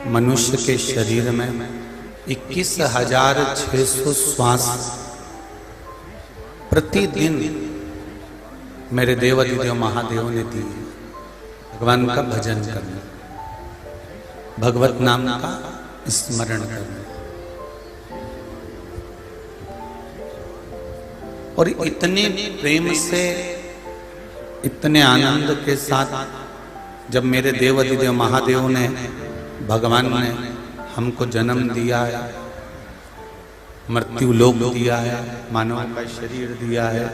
मनुष्य के शरीर में 21,600 श्वास प्रतिदिन मेरे देवाधिदेव महादेव ने दी। भगवान का भजन करना, भगवत नाम का स्मरण करना, और इतने प्रेम से, इतने आनंद के साथ जब मेरे देवाधिदेव महादेव ने, भगवान ने हमको जन्म दिया है, मृत्यु लोक दिया है, मानव का शरीर दिया है,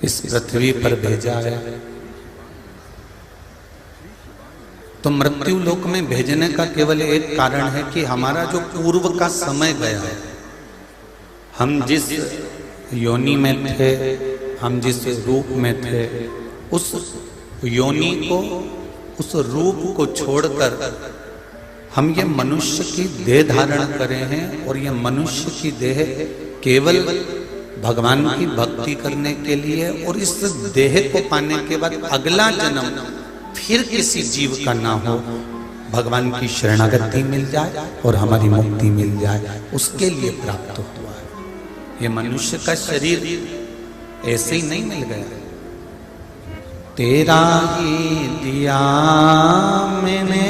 इस पृथ्वी पर भेजा है, तो मृत्यु लोक में भेजने का केवल एक कारण है कि हमारा जो पूर्व का समय गया है, हम जिस योनि में थे, हम जिस रूप में थे, उस योनि को, उस रूप को छोड़कर हम ये मनुष्य की देह धारण करे हैं, और ये मनुष्य की देह केवल भगवान की भक्ति करने के लिए, और इस देह को पाने के बाद अगला जन्म फिर किसी जीव का ना हो, भगवान की शरणागति मिल जाए और हमारी मुक्ति मिल जाए, उसके लिए प्राप्त हुआ है। ये मनुष्य का शरीर ऐसे ही नहीं मिल गया, तेरा ही दिया मैंने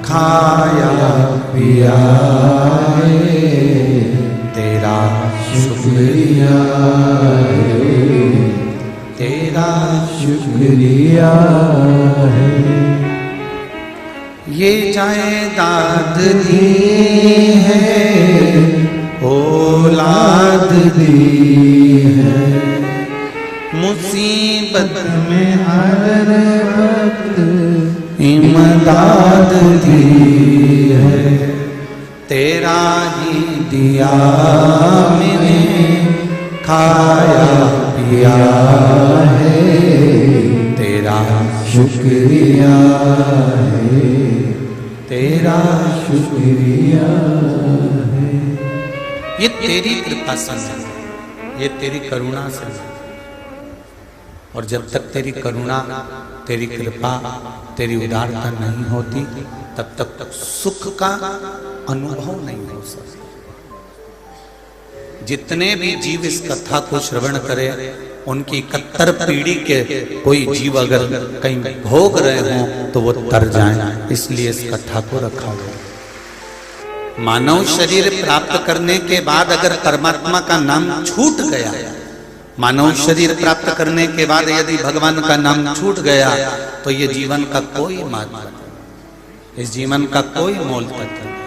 खाया पिया है, तेरा शुक्रिया है, तेरा शुक्रिया है। ये जायदाद दी है, औलाद दी है, मुसीबत में हर वक्त इमदाद दी है, तेरा ही दिया मैंने खाया पिया है, तेरा शुक्रिया है, तेरा शुक्रिया है। ये तेरी कृपा से, ये तेरी करुणा से। और जब तक तेरी करुणा, तेरी कृपा, तेरी उदारता नहीं होती, तब तक सुख का अनुभव नहीं हो सकता। जितने भी जीव इस कथा को श्रवण करे, उनकी 71 पीढ़ी के कोई जीव अगर कहीं भोग रहे हों तो वो तर जाएं, इसलिए इस कथा को रखा गया। मानव शरीर प्राप्त करने के बाद अगर परमात्मा का नाम छूट गया, मानव शरीर प्राप्त करने के बाद यदि भगवान का नाम छूट गया, तो ये जीवन का कोई महत्व नहीं, इस जीवन का कोई मोल तत्व नहीं।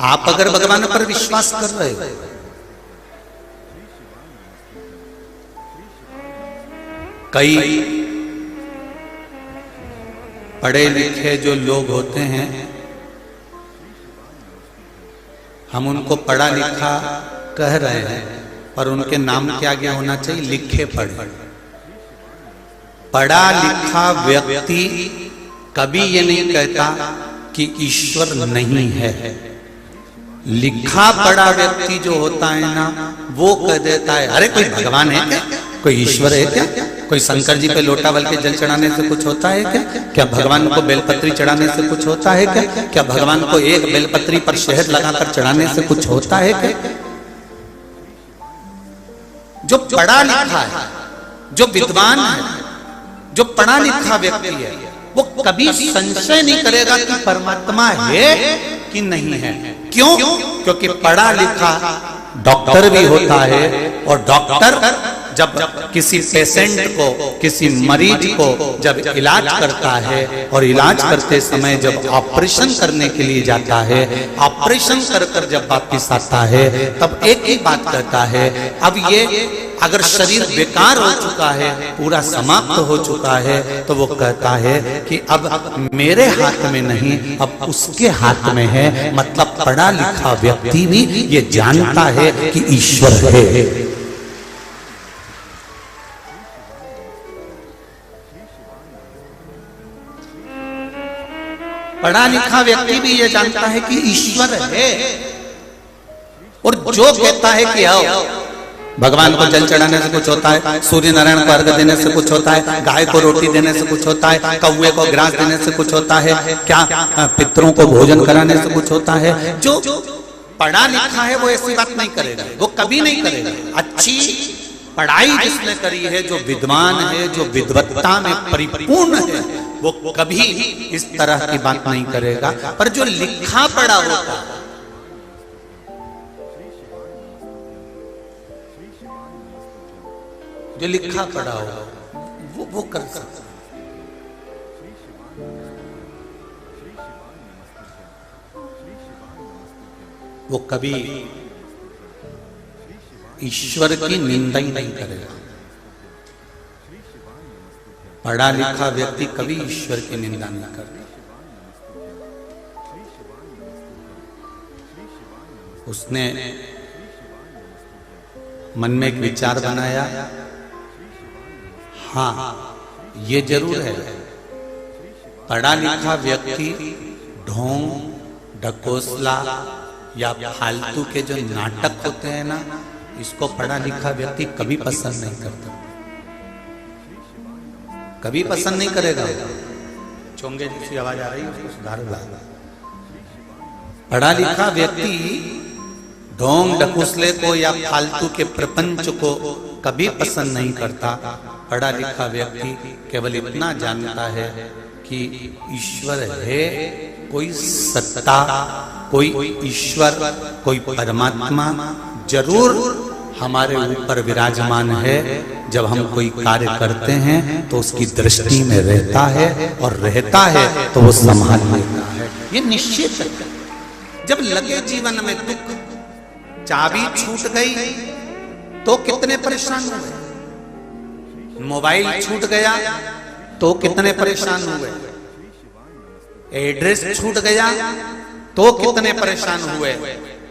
आप अगर भगवान पर विश्वास कर रहे हो, कई पढ़े लिखे जो लोग होते हैं, हम उनको पढ़ा लिखा कह रहे हैं, पर उनके नाम क्या क्या होना चाहिए? लिखे पढ़े। पढ़ा लिखा व्यक्ति कभी ये नहीं कहता कि ईश्वर नहीं है। लिखा पढ़ा व्यक्ति जो होता है ना, वो कह देता है अरे कोई भगवान है क्या, कोई ईश्वर है क्या, कोई शंकर जी पे लोटा बल के जल चढ़ाने से कुछ होता है क्या, क्या भगवान को बेलपत्री चढ़ाने से कुछ होता है क्या, क्या भगवान को एक बेलपत्री पर शहद लगाकर चढ़ाने से कुछ होता है क्या। जो पढ़ा लिखा है, जो विद्वान है, जो पढ़ा लिखा व्यक्ति है, वो कभी संशय नहीं करेगा कि परमात्मा है कि नहीं है। क्यों? क्योंकि पढ़ा लिखा डॉक्टर भी होता है, और डॉक्टर जब किसी पेशेंट को, किसी मरीज को जब इलाज करता है, और इलाज करते समय जब ऑपरेशन करने के लिए जाता है, ऑपरेशन कर जब वापिस आता है, तब एक ही बात कहता है, अब ये अगर शरीर बेकार हो चुका है, पूरा समाप्त हो चुका है, तो वो कहता है कि अब मेरे हाथ में नहीं, अब उसके हाथ में है। मतलब पढ़ा लिखा व्यक्ति भी ये जानता है कि ईश्वर है। पढ़ा लिखा व्यक्ति भी ये जानता है कि ईश्वर है, और जो कहता है कि आओ भगवान को जल चढ़ाने से कुछ होता है, सूर्य नारायण को अर्घ्य देने से कुछ होता है, गाय को रोटी देने से कुछ होता है, कौवे को ग्रास देने से कुछ होता है, क्या पितरों को भोजन कराने से कुछ होता है। जो पढ़ा लिखा है वो ऐसी बात नहीं करेगा, वो कभी नहीं करेगा। अच्छी पढ़ाई जिसने करी है, जो विद्वान है, जो विद्वत्ता में परिपूर्ण है, वो कभी इस तरह की बात नहीं करेगा। पर जो लिखा पढ़ा होता, जो लिखा पढ़ा होगा, वो कर सकता। वो कभी ईश्वर की निंदा ही नहीं करेगा। पढ़ा लिखा व्यक्ति कभी ईश्वर की निंदा नहीं करता। उसने मन में एक विचार बनाया, हाँ ये जरूर है, पढ़ा लिखा व्यक्ति ढोंग ढकोसला या फालतू के जो नाटक होते हैं ना, इसको पढ़ा लिखा व्यक्ति कभी पसंद नहीं करता, कभी पसंद नहीं करेगा। चोंगे जैसी आवाज आ रही है, उसको सुधार ला। पढ़ा लिखा व्यक्ति ढोंग ढकोसले को या फालतू के प्रपंच को कभी पसंद नहीं करता। पढ़ा लिखा व्यक्ति केवल इतना जानता है कि ईश्वर है, कोई सत्ता, कोई ईश्वर, कोई परमात्मा जरूर हमारे ऊपर विराजमान है। जब हम कोई कार्य करते हैं तो उसकी दृष्टि में रहता है, और रहता है तो वो संभाल लेता है, ये निश्चित है। जब लगे जीवन में दुख, चाबी छूट गई तो कितने परेशान हुए, मोबाइल छूट गया तो कितने परेशान हुए, एड्रेस छूट गया तो कितने परेशान हुए।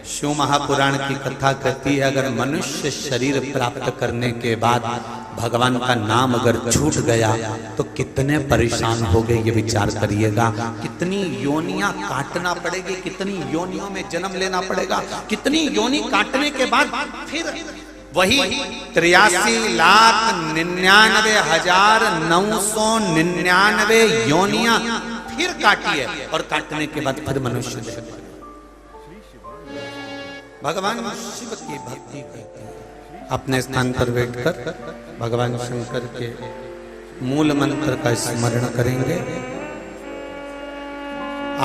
शिव महापुराण की कथा कहती है अगर मनुष्य शरीर प्राप्त करने के बाद भगवान का नाम अगर छूट गया तो कितने परेशान हो गए, ये विचार करिएगा। कितनी योनियां काटना पड़ेगी, कितनी योनियों में जन्म लेना पड़ेगा, कितनी योनि काटने के बाद फिर वही 83,99,999 योनियां फिर काटी है और काटने के बाद फिर मनुष्य। भगवान शिव की भक्ति करते हैं, अपने स्थान पर बैठकर भगवान शंकर के मूल मंत्र का स्मरण करेंगे।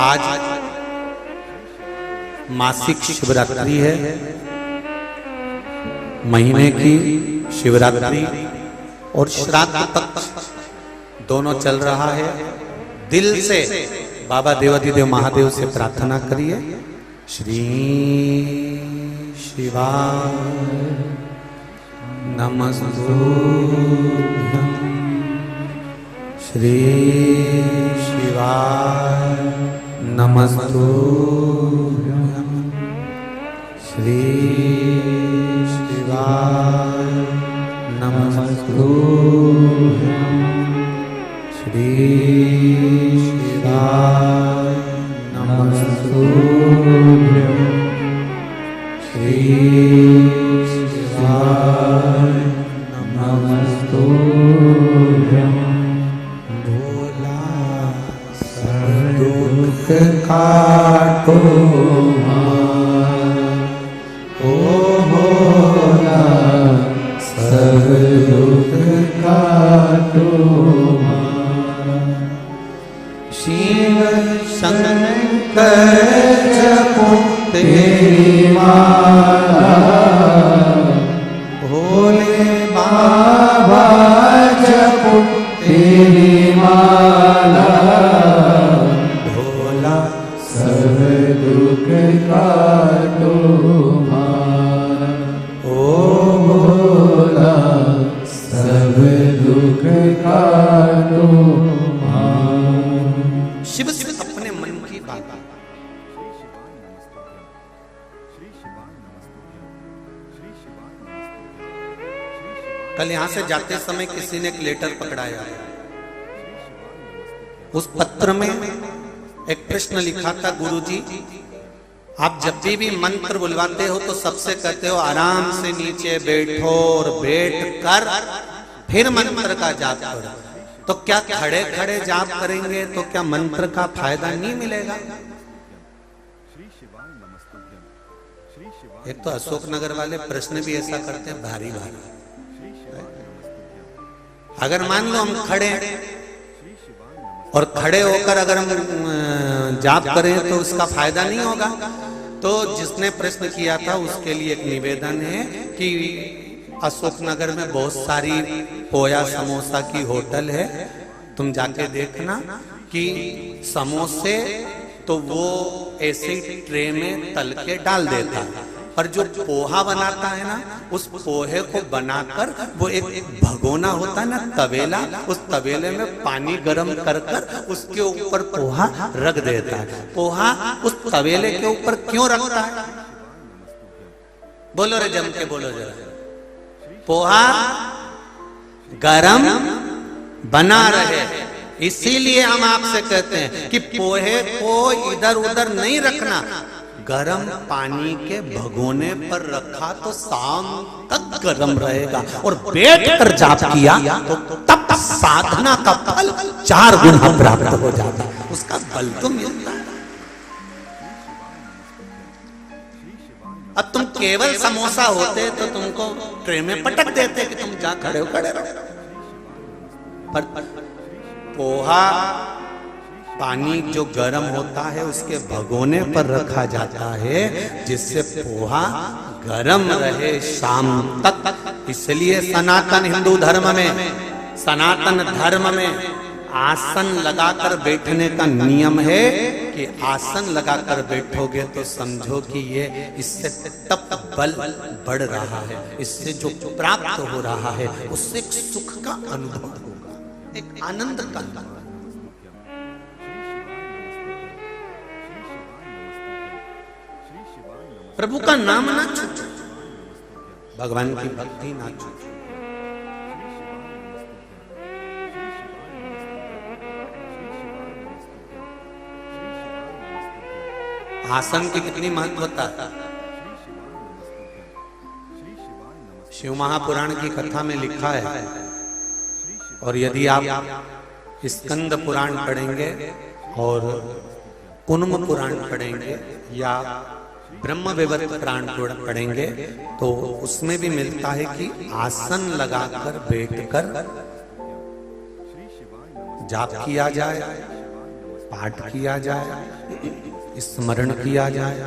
आज मासिक शिवरात्रि है, महीने की शिवरात्रि और श्राद्ध पक्ष दोनों चल रहा है। दिल से बाबा देवाधिदेव महादेव से प्रार्थना करिए। श्री शिवाय नमस्तुभ्यं, श्री शिवाय नमस्तुभ्यं, श्री शिवाय नमस्तुभ्यं, श्री शिवाय नमस्तुभ्यं, श्री शिवाय नमस्तुभ्यं। भोला सब दुख काटो ओ भोला सब दुख काटो। शिव शंकर जपो तेरी माला, भोले बाबा जपो तेरी माला, भोला सब दुख काटो माला, ओ भोला सब दुख काटो माला। शिव अपने मन की बात। कल यहां से जाते समय किसी ने एक लेटर पकड़ाया, उस पत्र में एक प्रश्न लिखा था, गुरुजी आप जब भी मंत्र बुलवाते हो तो सबसे कहते हो आराम से नीचे बैठो और बैठ कर फिर मंत्र का जाप करो, तो क्या खड़े खड़े जाप करेंगे तो क्या मंत्र का फायदा नहीं मिलेगा? एक तो अशोकनगर वाले प्रश्न भी ऐसा करते हैं भारी भारी। अगर मान लो हम खड़े और खड़े होकर अगर हम जाप करें तो उसका फायदा नहीं होगा। तो जिसने प्रश्न किया था उसके लिए एक निवेदन है कि अशोकनगर में बहुत सारी पोया समोसा की होटल है, तुम जाके देखना कि समोसे तो वो ऐसे ट्रे में तल के डाल देता है, पर जो पोहा बनाता है ना उस पोहे को बनाकर वो एक भगोना होता है ना तवेला, उस तवेले में पानी गर्म कर कर उसके ऊपर पोहा रख देता है। पोहा उस तवेले के ऊपर क्यों रखता है? बोलो रे जम के बोलो जरा। पोहा गरम बना रहे, इसीलिए हम आपसे कहते हैं कि पोहे को इधर उधर नहीं रखना, गरम पानी के भगोने पर रखा तो शाम तक गरम रहेगा, और बैठ कर जाप किया तो तब साधना का फल 4 गुना प्राप्त हो जाता है, उसका फल तो मिलता है। अब तुम केवल समोसा होते तो तुमको ट्रे में पटक देते कि तुम जा खड़े हो खड़े रहो, पर पोहा पानी जो गर्म होता है उसके भगोने पर रखा जाता है जिससे पोहा गर्म रहे शाम तक। इसलिए सनातन हिंदू धर्म में, सनातन धर्म में आसन लगाकर बैठने का नियम है कि आसन लगाकर बैठोगे तो समझो कि ये इससे तप बल बढ़ रहा है, इससे जो प्राप्त हो रहा है उससे सुख का अनुभव होगा। एक आनंद का, प्रभु का नाम ना छूटे, भगवान की भक्ति ना छूटे। आसन की कितनी महत्वता है। शिव महापुराण की कथा में लिखा है, और यदि आप स्कंद पुराण पढ़ेंगे और कुन्म पुराण पढ़ेंगे या ब्रह्म वैवर्त पुराण पढ़ेंगे तो उसमें भी मिलता है कि आसन लगाकर बैठकर जाप किया जाए, पाठ किया जाए, स्मरण किया जाए,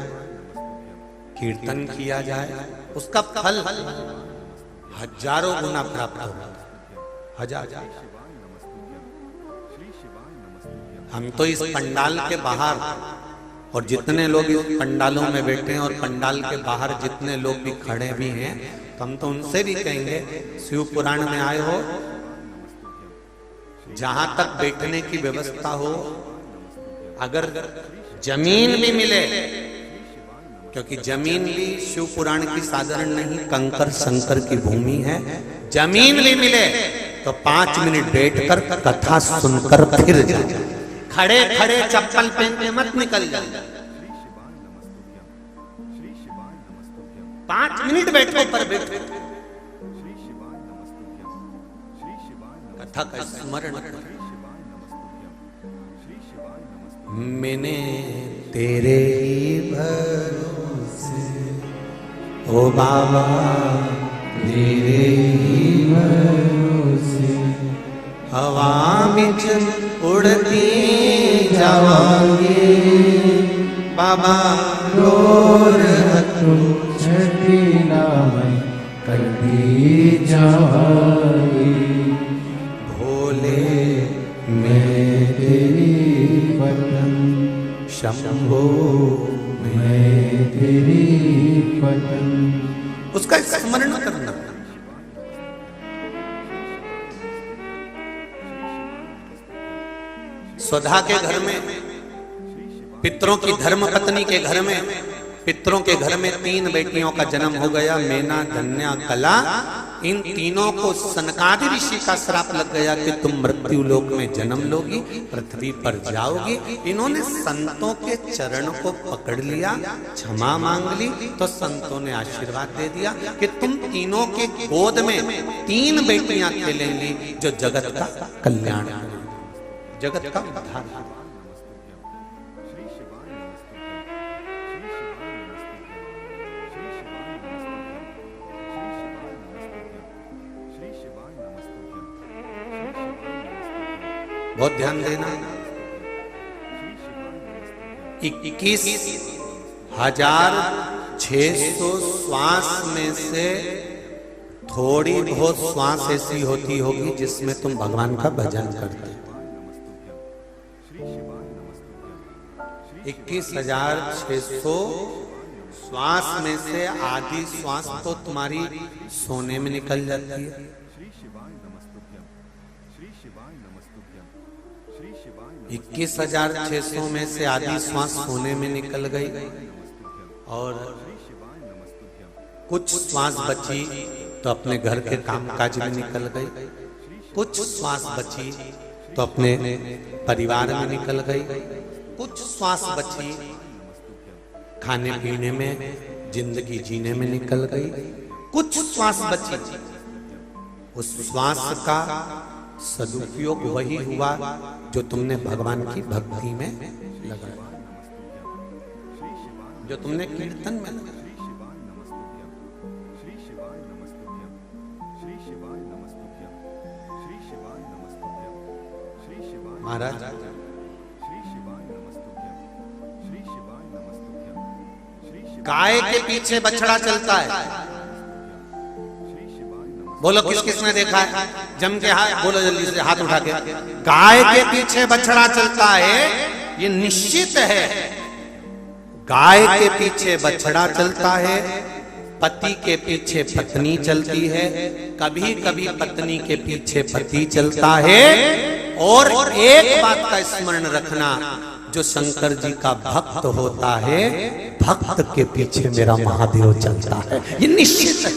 कीर्तन किया जाए, उसका फल हजारों गुना प्राप्त होगा, हजार। हम तो इस पंडाल के बाहर, और जितने लोग इस पंडालों में बैठे हैं और पंडाल के बाहर जितने लोग भी खड़े भी हैं, तो हम तो उनसे भी कहेंगे, शिव पुराण में आए हो, जहां तक बैठने की व्यवस्था हो, अगर जमीन भी मिले, क्योंकि जमीन भी शिव पुराण की साधारण नहीं, कंकर शंकर की भूमि है, जमीन भी मिले तो 5 मिनट बैठकर कथा सुनकर फिर जाए, खड़े खड़े चप्पल पहन के मत निकल जाए। 5 मिनट बैठो पर बैठो, कथा का स्मरण करो। मैंने तेरे ही भरोसे, ओ बाबा तेरे ही भरोसे, हवा में उड़ती जावांगे, बाबा रोर हथु छठी नाम करती जावांगे, भोले मैं तेरी पतन, शंभो मैं तेरी पतन, उसका स्मरण करना। स्वधा के घर में, पितरों की धर्म पत्नी के घर में, पितरों के घर में 3 बेटियों का जन्म हो गया, मैना, धन्या, कला। इन तीनों को सनकादि ऋषि का श्राप लग गया कि तुम मृत्यु लोक में जन्म लोगी, पृथ्वी पर जाओगी। इन्होंने संतों के चरण को पकड़ लिया, क्षमा मांग ली, तो संतों ने आशीर्वाद दे दिया कि तुम तीनों के गोद में 3 बेटियां खेलेंगी जो जगत का कल्याण करेंगी, जगत का उद्धार। बहुत ध्यान देना, 21,600 श्वास में से थोड़ी बहुत श्वास ऐसी होती होगी जिसमें तुम भगवान का भजन करते हो। 21,600 श्वास में से आधी श्वास तो तुम्हारी सोने में निकल जाती है, 21,600 में से आधी श्वास सोने में निकल गई, और कुछ श्वास बची तो अपने घर के कामकाज में निकल गई, कुछ श्वास बची तो अपने परिवार में निकल गई, कुछ श्वास बची खाने पीने में, जिंदगी जीने में निकल गई, कुछ श्वास बची। उस श्वास का सदुपयोग वही हुआ जो तुमने भगवान की भक्ति में लगाया, जो तुमने कीर्तन में लगाया। महाराज गाय के पीछे बछड़ा चलता है, बोलो किस किस ने देखा है? जम के हाथ बोलो जल्दी से, हाथ उठा के। गाय के पीछे बछड़ा चलता है, ये निश्चित है। गाय के पीछे बछड़ा चलता है, पति के पीछे पत्नी चलती है, कभी कभी पत्नी के पीछे पति चलता है। और एक बात का स्मरण रखना, जो शंकर जी का भक्त होता है, भक्त के पीछे मेरा महादेव चलता है, ये निश्चित है।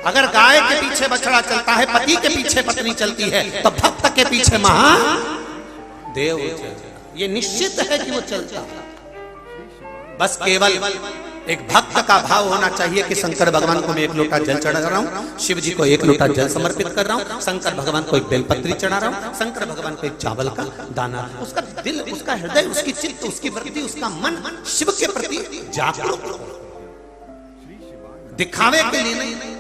अगर गाय के पीछे बछड़ा चलता है, पति के पीछे पत्नी चलती है, तो भक्त के पीछे महादेव चलता है, ये निश्चित है कि वो चलता है। बस केवल एक भक्त का भाव होना चाहिए कि शंकर भगवान को मैं एक लोटा जल चढ़ा रहा हूँ, शिव जी को एक लोटा जल समर्पित कर रहा हूँ, शंकर भगवान को एक बेलपत्री चढ़ा रहा हूँ, शंकर भगवान को एक चावल का दाना। उसका दिल, उसका हृदय, उसकी चित्त, उसकी वृत्ति, उसका मन शिव के प्रति जागरूक हो, दिखावे के लिए नहीं।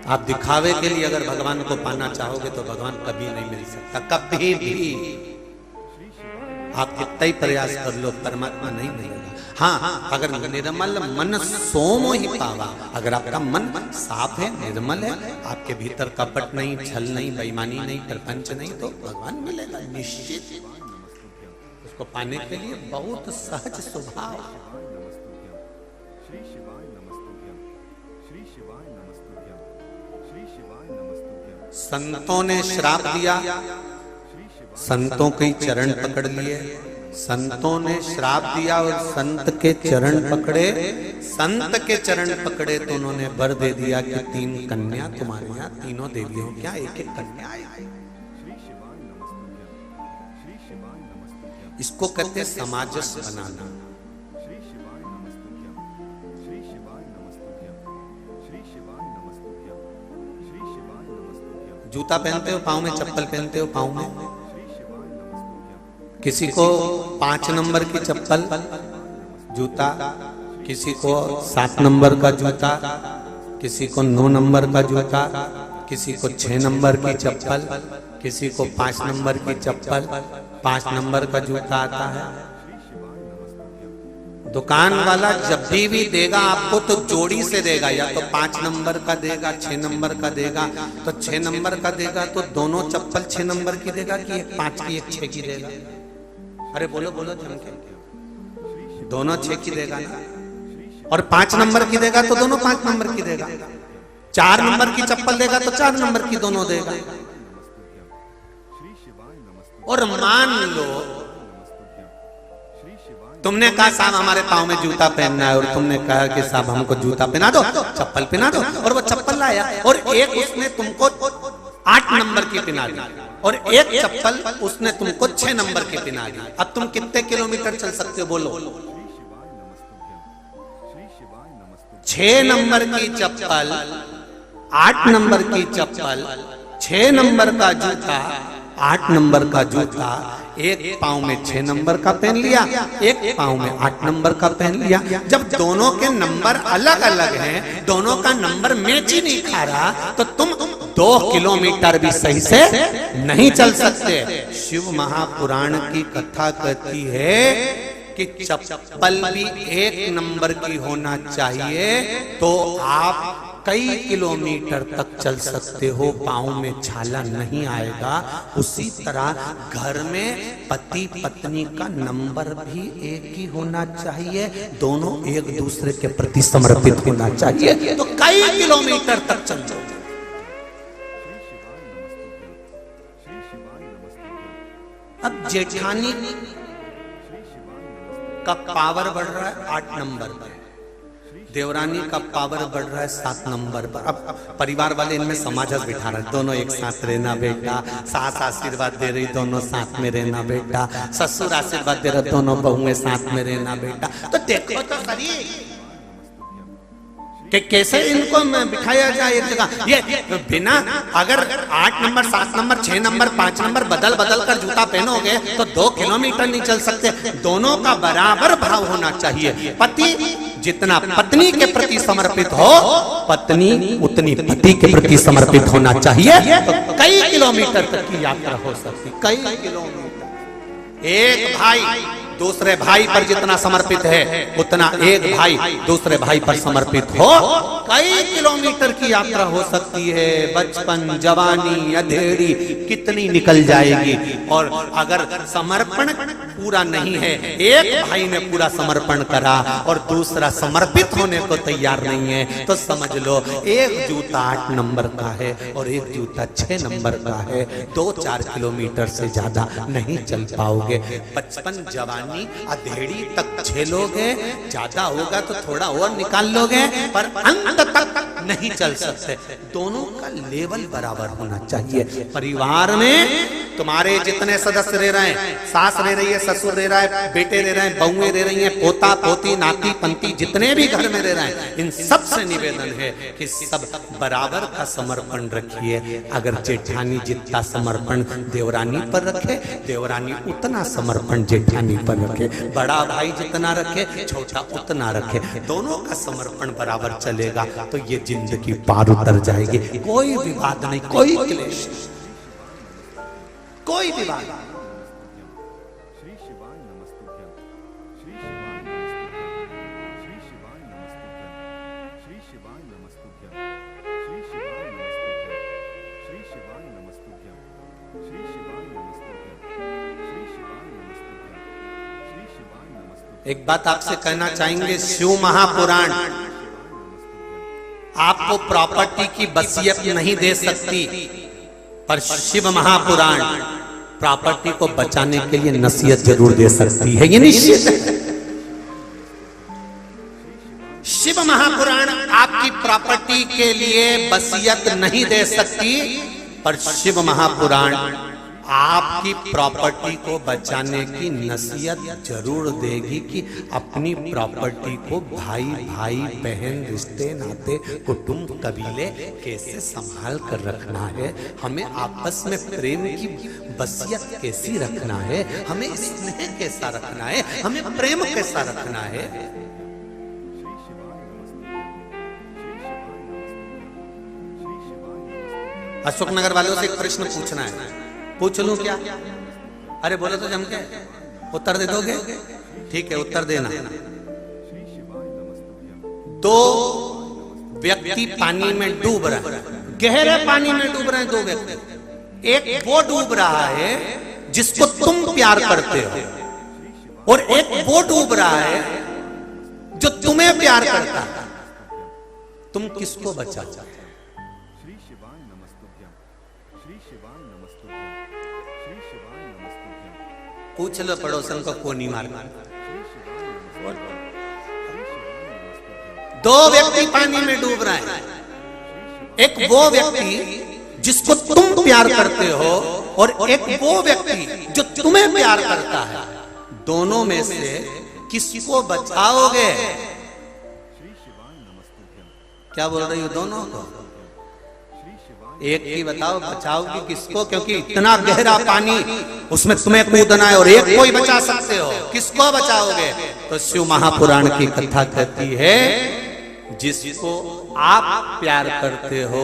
आप दिखावे के लिए अगर भगवान को पाना चाहोगे तो भगवान कभी नहीं मिल सकता, कभी भी। आप कितना ही प्रयास कर लो, परमात्मा नहीं मिलेगा। हाँ, अगर निर्मल मन सोमो ही पावा, अगर आपका मन साफ है, निर्मल है, आपके भीतर कपट नहीं, छल नहीं, बेईमानी नहीं, प्रपंच नहीं, तो भगवान मिलेगा निश्चित। उसको पाने के लिए बहुत सहज स्वभाव। संतों ने श्राप दिया, संतों के चरण पकड़ लिए, संतों ने श्राप दिया और संत के चरण पकड़े, संत के चरण पकड़े तो उन्होंने वर दे दिया कि 3 कन्या तुम्हारे यहाँ, तीनों देवियों क्या एक एक कन्या आई। इसको कहते समाजस बनाना। जूता पहनते हो पाँव में, चप्पल पहनते हो पाँव में, किसी को 5 नंबर की चप्पल जूता, किसी को 7 नंबर का जूता, किसी को 9 नंबर का जूता, किसी को 6 नंबर की चप्पल, किसी को 5 नंबर की चप्पल, 5 नंबर का जूता आता है। दुकान वाला जब भी देगा आपको तो जोड़ी से देगा, या तो 5 नंबर का देगा, 6 नंबर का देगा। तो 6 नंबर का देगा तो दोनों चप्पल 6 नंबर की देगा कि एक 5 की एक 6 की देगा? अरे बोलो बोलो जम के, दोनों 6 की देगा ना। और 5 नंबर की देगा तो दोनों 5 नंबर की देगा। 4 नंबर की चप्पल देगा तो 4 नंबर की दोनों देगा। और मान लो तुमने कहा साहब हमारे पाँव में जूता पहनना है, और तुमने कहा कि साहब हमको जूता पहना दो, चप्पल पहना दो, और वो चप्पल लाया, और एक उसने तुमको 8 नंबर की पहना दी, और एक चप्पल उसने तुमको 6 नंबर की पहना दी। अब तुम कितने किलोमीटर चल सकते हो बोलो? 6 नंबर की चप्पल, 8 नंबर की चप्पल, 6 नंबर का जूता, 8 नंबर का जूता, एक पाँव में 6 नंबर का पहन लिया, एक पाँव में 8 नंबर का पहन लिया। जब दोनों के नंबर अलग अलग हैं, दोनों का नंबर मैच ही नहीं खा रहा, तो तुम 2 किलोमीटर भी सही से नहीं चल सकते। शिव महापुराण की कथा कहती है कि चप्पल भी 1 नंबर की होना चाहिए, तो आप कई किलोमीटर तक चल सकते हो, पाँव में छाला नहीं आएगा। उसी तरह घर में पति पत्नी का नंबर भी एक ही होना चाहिए, दोनों एक दूसरे के प्रति समर्पित होना चाहिए, तो कई किलोमीटर तक चल जाओ। अब जेठानी का पावर बढ़ रहा है 8 नंबर पर, देवरानी का पावर बढ़ रहा है 7 नंबर पर। अब परिवार वाले इनमें समाजस बिठा रहे, दोनों एक साथ रहना बेटा, सास आशीर्वाद दे रही दोनों साथ में रहना बेटा, ससुर आशीर्वाद दे रहे दोनों बहुएं साथ में रहना बेटा। तो देखो तो सही कि कैसे इनको बिठाया जाए एक जगह। ये बिना अगर 8 नंबर 7 नंबर 6 नंबर 5 नंबर बदल बदल कर जूता पहनोगे तो 2 किलोमीटर नहीं चल सकते। दोनों का बराबर भाव होना चाहिए। पति जितना पत्नी के प्रति समर्पित हो, पत्नी उतनी पति के प्रति समर्पित होना चाहिए, तो कई किलोमीटर तक की यात्रा हो सकती, कई किलोमीटर। एक भाई दूसरे भाई पर जितना समर्पित है उतना एक भाई दूसरे भाई पर समर्पित हो, कई किलोमीटर की यात्रा हो सकती है, बचपन जवानी अधेड़ी कितनी निकल जाएगी। और अगर समर्पण पूरा नहीं है, एक भाई ने पूरा समर्पण करा और दूसरा समर्पित होने को तैयार नहीं है, तो समझ लो एक जूता 8 नंबर का है और एक जूता 6 नंबर का है, 2-4 किलोमीटर से ज्यादा नहीं चल पाओगे। बचपन जवानी अधेड़ी तक झेलोगे, ज्यादा होगा तो थोड़ा और निकाल लोगे, पर अंत तक नहीं चल सकते। दोनों का लेवल बराबर होना चाहिए। परिवार में तुम्हारे जितने सदस्य रह रहे हैं, सास रह रही है, ससुर रह रहा है, बेटे रह रहे हैं, बहुएं रह रही हैं, पोता पोती नाती पंती जितने भी घर में रह रहे हैं, इन सब से निवेदन है कि सब बराबर का समर्पण रखिए। अगर जेठानी जितना समर्पण देवरानी पर रखे, देवरानी उतना समर्पण जेठानी पर रखे, बड़ा भाई जितना रखे छोटा उतना रखे, दोनों का समर्पण बराबर चलेगा तो ये जिंदगी पार उतर जाएगी। कोई विवाद नहीं, कोई क्लेश, कोई विवाद। श्री शिवाय नमस्तुभ्यं, श्री शिवाय नमस्तुभ्यं, श्री शिवाय नमस्तुभ्यं, श्री शिवाय नमस्तुभ्यं, श्री शिवाय नमस्तुभ्यं, श्री शिवाय नमस्तुभ्यं, श्री शिवाय नमस्तुभ्यं, श्री शिवाय नमस्तुभ्यं, श्री शिवाय नमस्तुभ्यं। एक बात आपसे कहना चाहेंगे, शिव महापुराण आपको प्रॉपर्टी की वसीयत नहीं दे सकती, पर शिव महापुराण प्रॉपर्टी को बचाने के लिए नसीहत जरूर दे सकती है, ये निश्चित है। शिव महापुराण आपकी प्रॉपर्टी के लिए वसीयत नहीं दे सकती, पर शिव महापुराण आपकी प्रॉपर्टी को बचाने की नसीहत जरूर देगी कि अपनी प्रॉपर्टी को भाई भाई बहन रिश्ते नाते कुटुंब कबीले कैसे संभाल कर रखना है, हमें आपस में प्रेम की वसीयत कैसी रखना है, हमें स्नेह कैसा रखना है, हमें प्रेम कैसा रखना है। अशोकनगर वालों से एक प्रश्न पूछना है, पूछ लूं क्या? अरे बोले तो जम के उत्तर दे दोगे? ठीक है, उत्तर देना। 2 व्यक्ति पानी में डूब रहे हैं, गहरे पानी में डूब रहे हैं 2 व्यक्ति। एक वो डूब रहा है जिसको तुम प्यार करते हो, और एक वो डूब रहा है जो तुम्हें प्यार करता है। तुम किसको बचाओ? पूछ लो पड़ोसन को, कोनी मार। 2 व्यक्ति पानी में डूब रहे हैं, एक वो व्यक्ति जिसको तुम प्यार करते हो और एक वो व्यक्ति जो तुम्हें प्यार करता है। दोनों में से किसको बचाओगे? क्या बोल रही हो दोनों को? एक ही बताओ, बचाओगी किसको? क्योंकि इतना गहरा पानी, उसमें तुम्हें कूदना है और एक को ही बचा सकते हो, किसको बचाओगे? तो शिव महापुराण की कथा कहती है, जिसको आप प्यार करते हो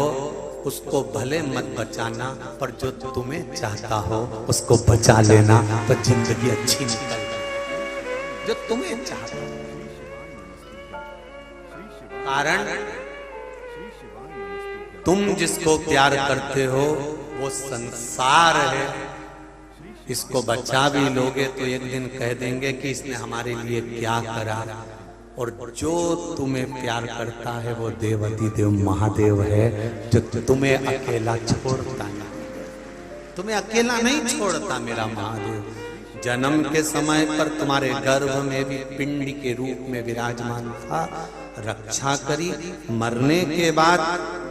उसको भले मत बचाना, पर जो तुम्हें चाहता हो उसको बचा लेना, तो जिंदगी अच्छी निकल। जो तुम्हें चाहता हो, कारण तुम जिसको प्यार करते हो वो संसार है, इसको बचा भी लोगे तो एक दिन कह देंगे कि इसने हमारे लिए क्या करा। और जो तुम्हें प्यार करता है वो देवती देव महादेव है, जो तुम्हें अकेला छोड़ता नहीं, तुम्हें अकेला नहीं छोड़ता मेरा महादेव। जन्म के समय पर तुम्हारे गर्भ में भी पिंड के रूप में विराजमान था, रक्षा करी। मरने के बाद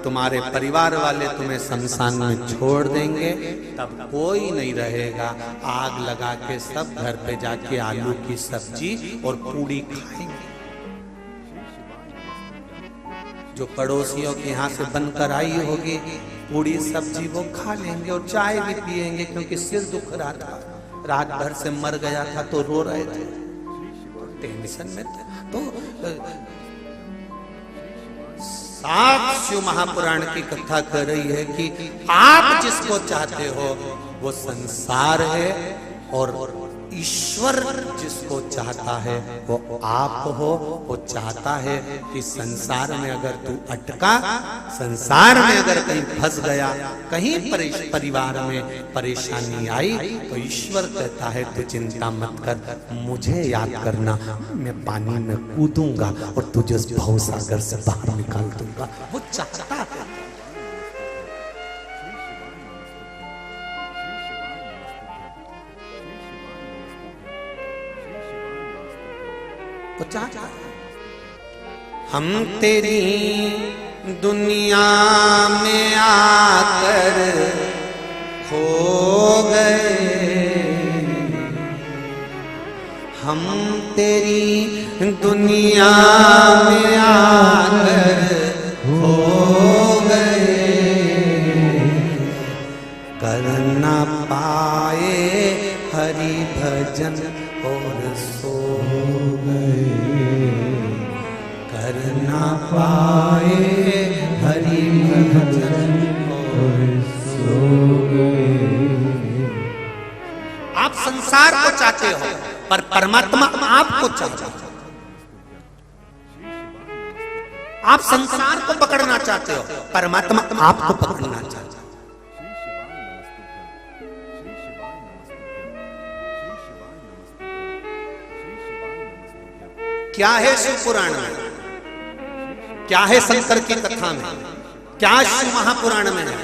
तुम्हारे परिवार वाले तुम्हें शमशान में छोड़ देंगे, तब कोई नहीं रहेगा। आग लगा के सब घर पे जाके आलू की सब्जी और पूड़ी खाएंगे। जो पड़ोसियों के यहाँ से बनकर आई होगी पूड़ी सब्जी वो खा लेंगे और चाय भी पिएंगे, क्योंकि सिर दुख रहा था, रात भर से मर गया था तो रो रहे थे, टेंशन में थे। तो सात शिव महापुराण की कथा कह रही है कि आप जिसको चाहते हो वो संसार है, और ईश्वर जिसको चाहता है वो आप हो। वो चाहता है कि संसार में अगर तू अटका, संसार में अगर कहीं फंस गया, कहीं परिवार में परेशानी आई, तो ईश्वर कहता है तू चिंता मत कर, मुझे याद करना, मैं पानी में कूदूंगा और तुझे उस भवसागर से बाहर निकाल दूंगा। वो चाहता है। हम तेरी दुनिया में आकर खो गए, हम तेरी दुनिया में आकर खो गए, कर ना पाए हरि भजन और सो गए, कर ना पाए हरि भजन और सो गए। आप संसार को चाहते हो पर परमात्मा आपको चाहता है। आप संसार को पकड़ना चाहते हो, परमात्मा आपको पकड़ना चाहता है। क्या है शिव पुराण में, क्या है शंकर की कथा में, क्या शिव महापुराण में है?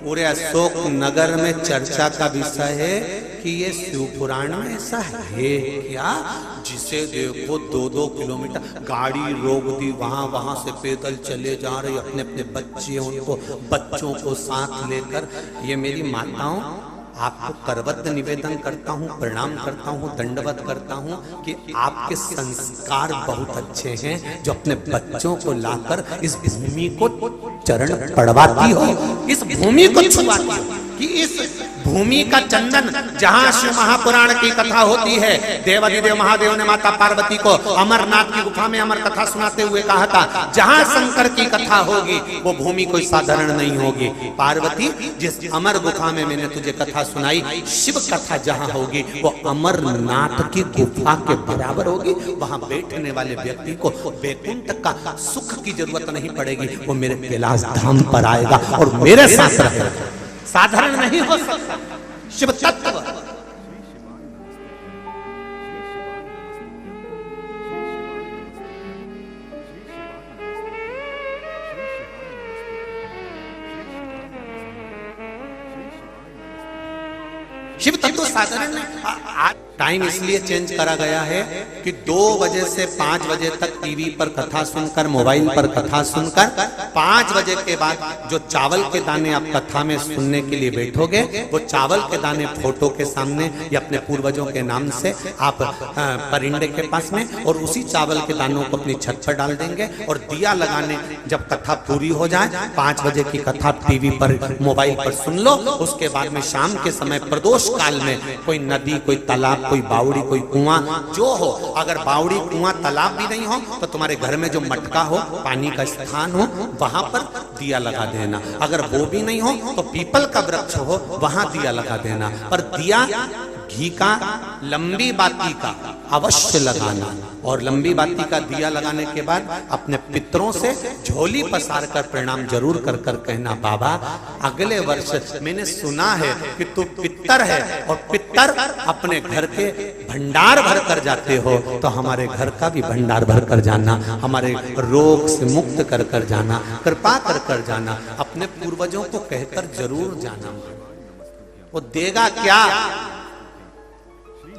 पूरे अशोक नगर में चर्चा का विषय है कि ये शिव पुराण में ऐसा है क्या, जिसे देखो 2-2 किलोमीटर गाड़ी रोक दी, वहां से पैदल चले जा रहे अपने अपने बच्चे, उनको बच्चों को साथ लेकर। ये मेरी माताओं, आपको करवत निवेदन करता हूँ, प्रणाम करता हूँ, दंडवत करता हूँ कि आपके संस्कार बहुत अच्छे हैं, जो अपने बच्चों को लाकर इस भूमि को चरण पड़वाती हो, इस भूमि को छुपाती हो, कि इस भूमि का चंदन, जहां शिव महापुराण की कथा होती है। देवाधिदेव महादेव ने माता पार्वती को अमरनाथ की गुफा में अमर कथा सुनाते हुए कहा था, जहां शंकर की कथा होगी वो भूमि कोई साधारण नहीं होगी। पार्वती, जिस अमर गुफा में मैंने तुझे कथा सुनाई, शिव कथा जहां होगी वो अमरनाथ की गुफा के बराबर होगी। वहां बैठने वाले व्यक्ति को वैकुंठ का सुख की जरूरत नहीं पड़ेगी, वो मेरे कैलाश धाम पर आएगा और मेरे साथ रहेगा। साधारण नहीं हो सकता शिव तत्व। शिव तत्व साधारण नहीं। टाइम इसलिए चेंज करा गया है कि 2 बजे से 5 बजे तक टीवी पर कथा सुनकर, मोबाइल पर कथा सुनकर, 5 बजे के बाद जो चावल के दाने आप कथा में सुनने के लिए बैठोगे, वो चावल के दाने फोटो के सामने या अपने पूर्वजों के नाम से आप परिंदे के पास में, और उसी चावल के दानों को अपनी छत पर डाल देंगे और दिया लगाने, जब कथा पूरी हो जाए, 5 बजे की कथा टीवी पर, मोबाइल पर सुन लो। उसके बाद में शाम के समय प्रदोष काल में कोई नदी, कोई तालाब, कोई बावड़ी, कोई कुआं जो हो, अगर बावड़ी, कुआं, तालाब भी नहीं हो तो तुम्हारे घर में जो मटका हो, पानी का स्थान हो, वहां पर दिया लगा देना। अगर वो भी नहीं हो तो पीपल का वृक्ष हो, वहां दिया लगा देना। पर दिया घी का, लंबी बाती का अवश्य लगाना, और लंबी बाती का दिया लगाने के बाद अपने पितरों से झोली पसार कर प्रणाम जरूर कर कर कहना, बाबा अगले वर्ष मैंने सुना है कि तू पितर है और पितर अपने घर के भंडार भर कर जाते हो, तो हमारे घर का भी भंडार भर कर जाना, हमारे रोग से मुक्त कर कर जाना, कृपा कर कर जाना, अपने पूर्वजों को कहकर जरूर जाना। वो देगा क्या?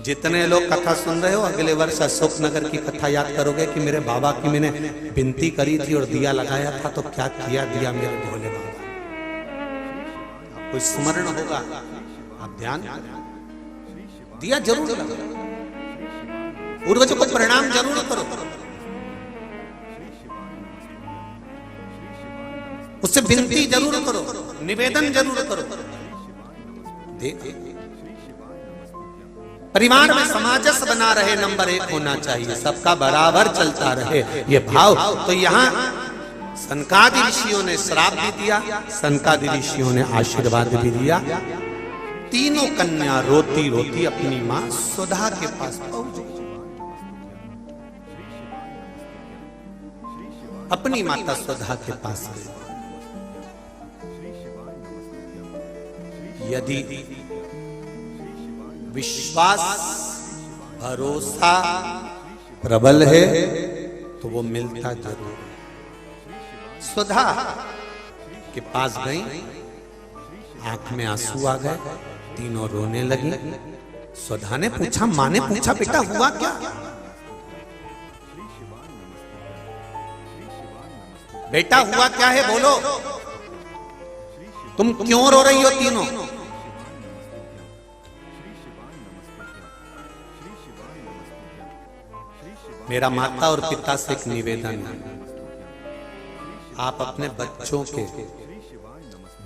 जितने लोग कथा सुन रहे हो, अगले वर्ष अशोक नगर की कथा याद करोगे कि मेरे बाबा की मैंने विनती करी थी और दिया लगाया था, तो क्या किया दिया मेरे भोले बाबा। आपको स्मरण होगा, आप ध्यान दिया जरूर लगाओ, पूर्वजों को प्रणाम जरूर करो, उससे विनती जरूर करो, निवेदन जरूर करो। देखिए, परिवार में सामंजस्य बना रहे, नंबर 1 होना चाहिए, सबका बराबर चलता रहे, ये भाव। तो यहाँ सनकादि ऋषियों ने श्राप भी दिया, सनकादि ऋषियों ने आशीर्वाद भी दिया। तीनों कन्या रोती रोती अपनी मां सुधा के पास पहुंची। अपनी माता सुधा के पास गई। यदि विश्वास भरोसा प्रबल है तो वो मिलता जरूर। सुधा के पास गई, आंख में आंसू आ गए, तीनों रोने लगी। सुधा ने पूछा, मां ने पूछा, बेटा हुआ क्या? बेटा हुआ क्या है, बोलो, तुम क्यों रो रही हो तीनों? मेरा माता और पिता से एक निवेदन है, आप अपने बच्चों के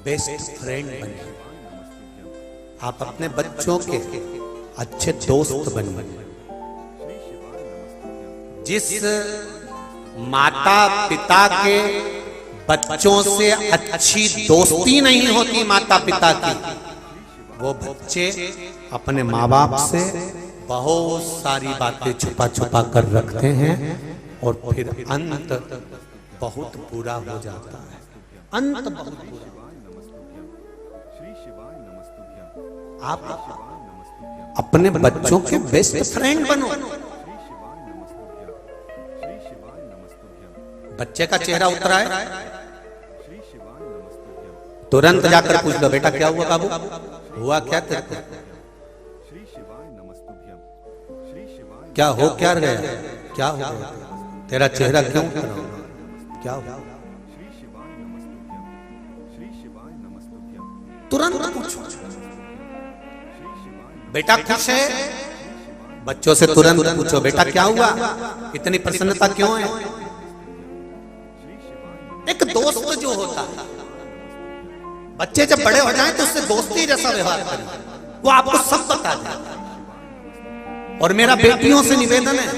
बेस्ट फ्रेंड बनिए, आप अपने बच्चों के अच्छे दोस्त बनिए। जिस माता पिता के बच्चों से अच्छी दोस्ती नहीं होती माता पिता की, वो बच्चे अपने माँ बाप से बहुत सारी बातें छुपा छुपा कर रखते हैं और फिर अंत बहुत बुरा हो जाता है। अंत बहुत बुरा। आप अपने बच्चों के बेस्ट फ्रेंड बनो। बच्चे का चेहरा उतरा है, तुरंत जाकर पूछ लो, बेटा क्या हुआ बाबू, हुआ क्या तेरे को, क्या हो क्या गया, क्या हो गया, तेरा चेहरा क्यों उतरा, क्या हुआ, तुरंत पूछो। बेटा खुश है, बच्चों से तुरंत पूछो, बेटा क्या हुआ, इतनी प्रसन्नता क्यों है। एक दोस्त जो होता है, बच्चे जब बड़े हो जाएं तो उससे दोस्ती जैसा व्यवहार करें, वो आपको सब बता देगा। और मेरा बेटियों से निवेदन है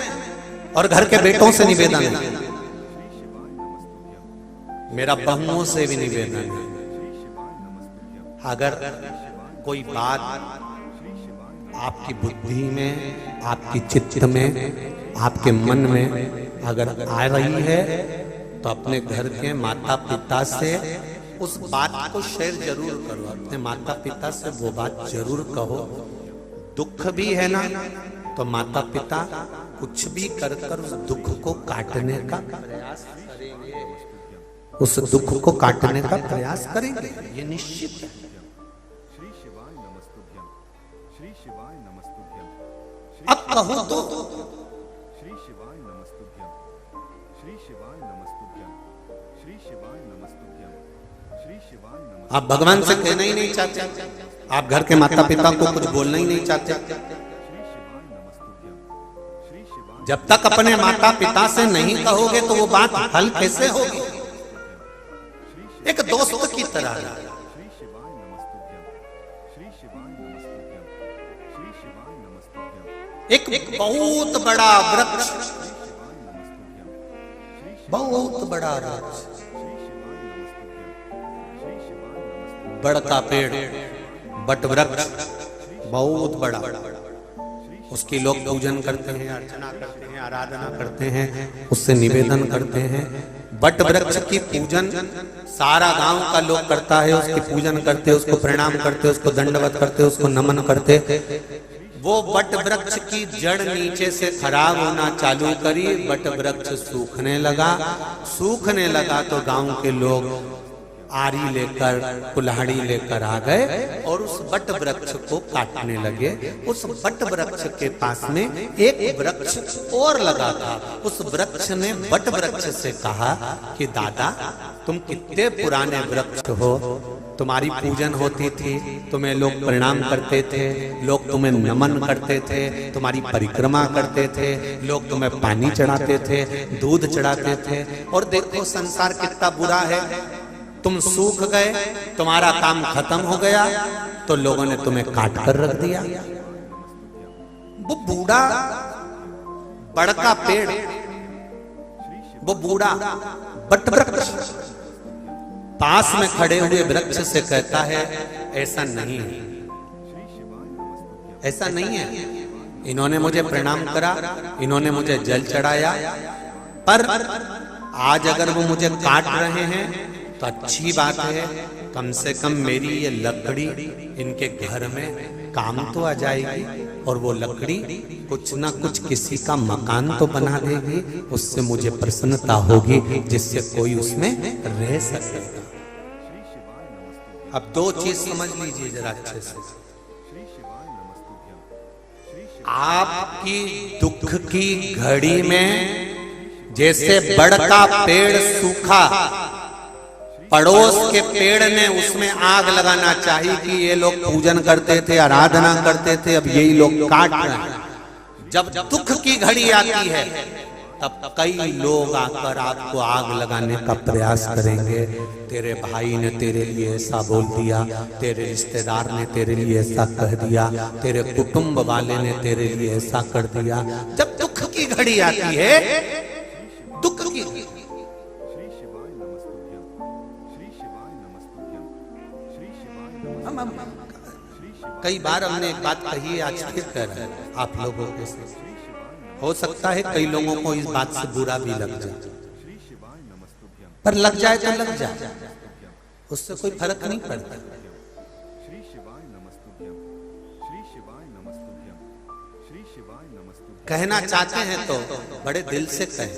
और घर के बेटों से निवेदन है, मेरा बहुओं से भी निवेदन है, अगर कोई बात आपकी बुद्धि में, आपकी चित्त में, आपके मन में अगर आ रही है तो अपने घर के माता पिता से उस बात को शेयर जरूर करो। अपने माता पिता से वो बात जरूर कहो। दुख भी है ना तो माता पिता कुछ भी कर कर उस दुख को काटने का प्रयास करेंगे, उस दुख को काटने का प्रयास करेंगे, ये निश्चित है। अब कहो तो आप भगवान से कहना ही नहीं चाहते, आप घर के माता पिता को कुछ बोलना ही नहीं चाहते। जब तक अपने माता पिता से नहीं कहोगे तो वो बात हल कैसे होगी। एक दोस्त की तरह एक बहुत बड़ा वृक्ष, बहुत बड़ा वृक्ष, बड़का पेड़, बट वृक्ष बहुत बड़ा, उसकी लोग पूजन करते हैं, अर्चना करते हैं, आराधना करते हैं, उससे निवेदन करते हैं। बट वृक्ष की पूजन सारा गांव का लोग करता है, उसकी पूजन करते, उसको प्रणाम करते, उसको दंडवत करते, उसको नमन करते। वो बट वृक्ष की जड़ नीचे से खराब होना चालू करी, बट वृक्ष सूखने लगा। सूखने लगा तो गांव के लोग आरी लेकर, कुल्हाड़ी लेकर आ गए और उस बट वृक्ष को काटने लगे। उस बट वृक्ष के पास में एक वृक्ष और लगा था। उस वृक्ष ने बट वृक्ष से कहा कि दादा तुम कितने पुराने वृक्ष हो, तुम्हारी पूजन होती थी, तुम्हें लोग प्रणाम करते थे, लोग तुम्हें नमन करते थे, तुम्हारी परिक्रमा करते थे, लोग तुम्हें पानी चढ़ाते थे, दूध चढ़ाते थे, और देखो संसार कितना बुरा है, तुम सूख गए, तुम्हारा काम खत्म हो गया, तो लोगों ने तुम्हें काट कर रख दिया। वो बूढ़ा बड़का पेड़, वो बूढ़ा बट वृक्ष पास में खड़े हुए वृक्ष से कहता है ऐसा नहीं है, ऐसा नहीं है। इन्होंने मुझे प्रणाम करा, इन्होंने मुझे जल चढ़ाया, पर आज अगर वो मुझे काट रहे हैं तो अच्छी बात है, कम से कम मेरी ये लकड़ी इनके घर में काम तो आ जाएगी, और वो लकड़ी कुछ ना कुछ किसी का मकान तो बना देगी, उससे मुझे प्रसन्नता होगी, जिससे कोई उसमें रह सकेगा। अब दो चीज समझ लीजिए जरा अच्छे से। आपकी दुख की घड़ी में जैसे बड़ का पेड़ सूखा, पड़ोस के पेड़ ने उसमें आग लगाना चाहिए कि ये लोग पूजन करते थे, आराधना करते थे, अब यही लोग काट रहे हैं। जब दुख की घड़ी आती है तब कई लोग आकर आपको आग लगाने का प्रयास करेंगे। तेरे भाई ने तेरे लिए ऐसा बोल दिया, तेरे रिश्तेदार ने तेरे लिए ऐसा कह दिया, तेरे कुटुंब वाले ने तेरे लिए ऐसा कर दिया। जब दुख की घड़ी आती है, दुख की कई बार हमने एक बात कही है, आज फिर कह रहे हैं आप लोगों के साथ। हो सकता है कई लोगों को इस बात से बुरा भी लग जाए, पर लग जाए तो लग जाए, उससे कोई फर्क नहीं पड़ता। कहना चाहते हैं तो बड़े दिल से कहें।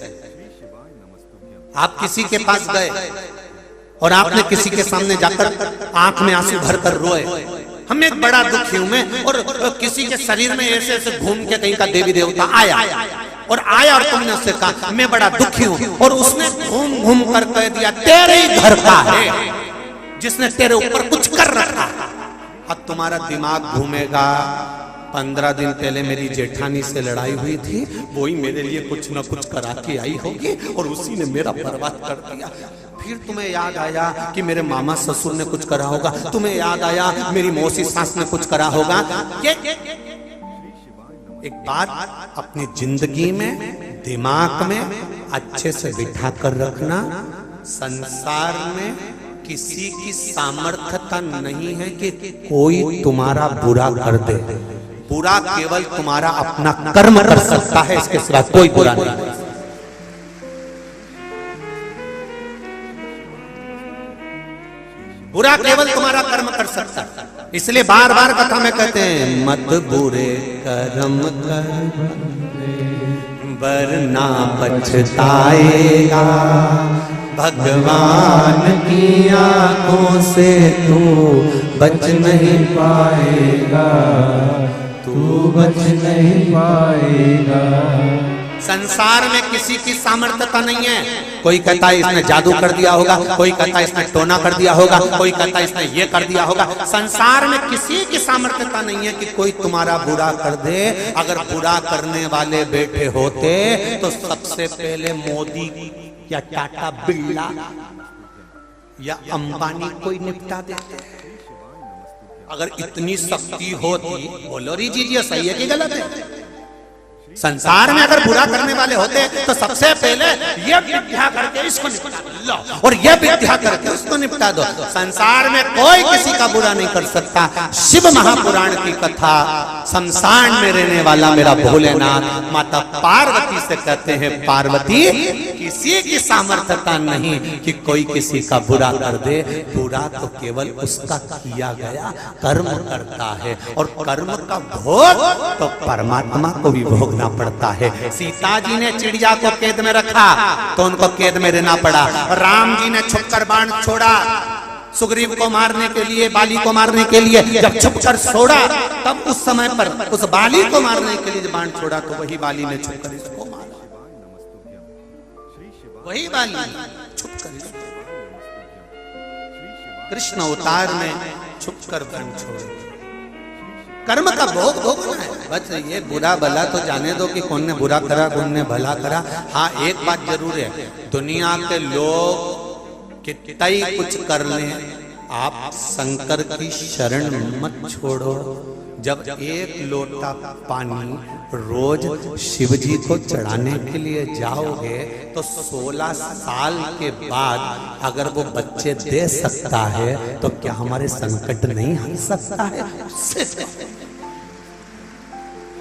आप किसी के पास गए और आपने किसी के सामने जाकर आंख में आंसू भरकर रोए, हमें एक बड़ा दुखी हूं मैं, और किसी के शरीर में ऐसे ऐसे घूम के कहीं का देवी देवता आया और तुमने उससे कहा मैं बड़ा दुखी हूं, और उसने घूम घूम कर कह दिया तेरे ही घर का है जिसने तेरे ऊपर कुछ कर रखा। अब तुम्हारा दिमाग घूमेगा, 15 दिन पहले मेरी जेठानी से लड़ाई हुई थी, वही मेरे लिए कुछ न कुछ करा के आई होगी और उसी ने मेरा बर्बाद कर दिया। फिर तुम्हें याद आया कि मेरे मामा ससुर ने कुछ करा होगा, तुम्हें याद आया मेरी मौसी सास ने कुछ करा होगा। ये एक बात अपनी जिंदगी में, दिमाग में अच्छे से बिठा कर रखना, संसार में किसी की सामर्थ्यता नहीं है कि कोई तुम्हारा बुरा कर दे। बुरा केवल तुम्हारा अपना कर्म कर सकता है, इसके सिवा कोई बुरा नहीं। बुरा केवल तुम्हारा कर्म कर सकता है। इसलिए बार बार कथा में कहते हैं मत बुरे कर्म कर वरना पछताएगा, भगवान की आंखों से तू बच नहीं पाएगा, तू बच नहीं पाएगा। संसार में किसी की सामर्थ्यता नहीं है। कोई कहता है इसने जादू कर दिया होगा, कोई कहता है इसने टोना कर दिया होगा, कोई कहता है इसने ये कर दिया होगा। संसार में किसी की सामर्थ्यता नहीं है कि कोई तुम्हारा बुरा कर दे। अगर बुरा करने वाले बैठे होते तो सबसे पहले मोदी या टाटा बिरला या अंबानी कोई निपटा देते। अगर इतनी शक्ति होती, बोलो रीजिए सही है कि गलत है? संसार में अगर बुरा करने वाले होते तो सबसे पहले ये विद्या करके इसको निपटा दो, और ये विद्या करके उसको निपटा दो। संसार में कोई किसी का बुरा नहीं कर सकता। शिव महापुराण की कथा, शमशान में रहने वाला मेरा भोलेनाथ माता पार्वती से कहते हैं, पार्वती किसी की सामर्थ्यता नहीं कि कोई किसी का बुरा कर दे। बुरा तो केवल उसका किया गया कर्म करता है, और कर्म का भोग तो परमात्मा को भी भोगना पड़ता है। सीता जी ने चिड़िया को कैद में रखा तो उनको कैद में रहना पड़ा। राम जी ने छुपकर बाण छोड़ा सुग्रीव को मारने के लिए, बाली को मारने के लिए, जब छुपकर छोड़ा तब उस समय पर उस बाली को मारने के लिए बाण छोड़ा तो वही बाली ने छुपकर इसको मारा, वही बाली छुपकर इसको। कृष्ण अवतार में छुपकर बाण छोड़े। कर्म का भोग भोगना है। बस ये बुरा भला तो जाने दो कि कौन ने बुरा करा कौन ने भला करा। हाँ एक बात जरूर है, दुनिया के लोग कितना ही कुछ कर लें, आप शंकर की शरण मत छोड़ो। जब एक लोटा पानी रोज शिव जी को चढ़ाने के लिए जाओगे तो 16 साल के बाद अगर वो बच्चे दे सकता है तो क्या हमारे संकट नहीं हल सकता है?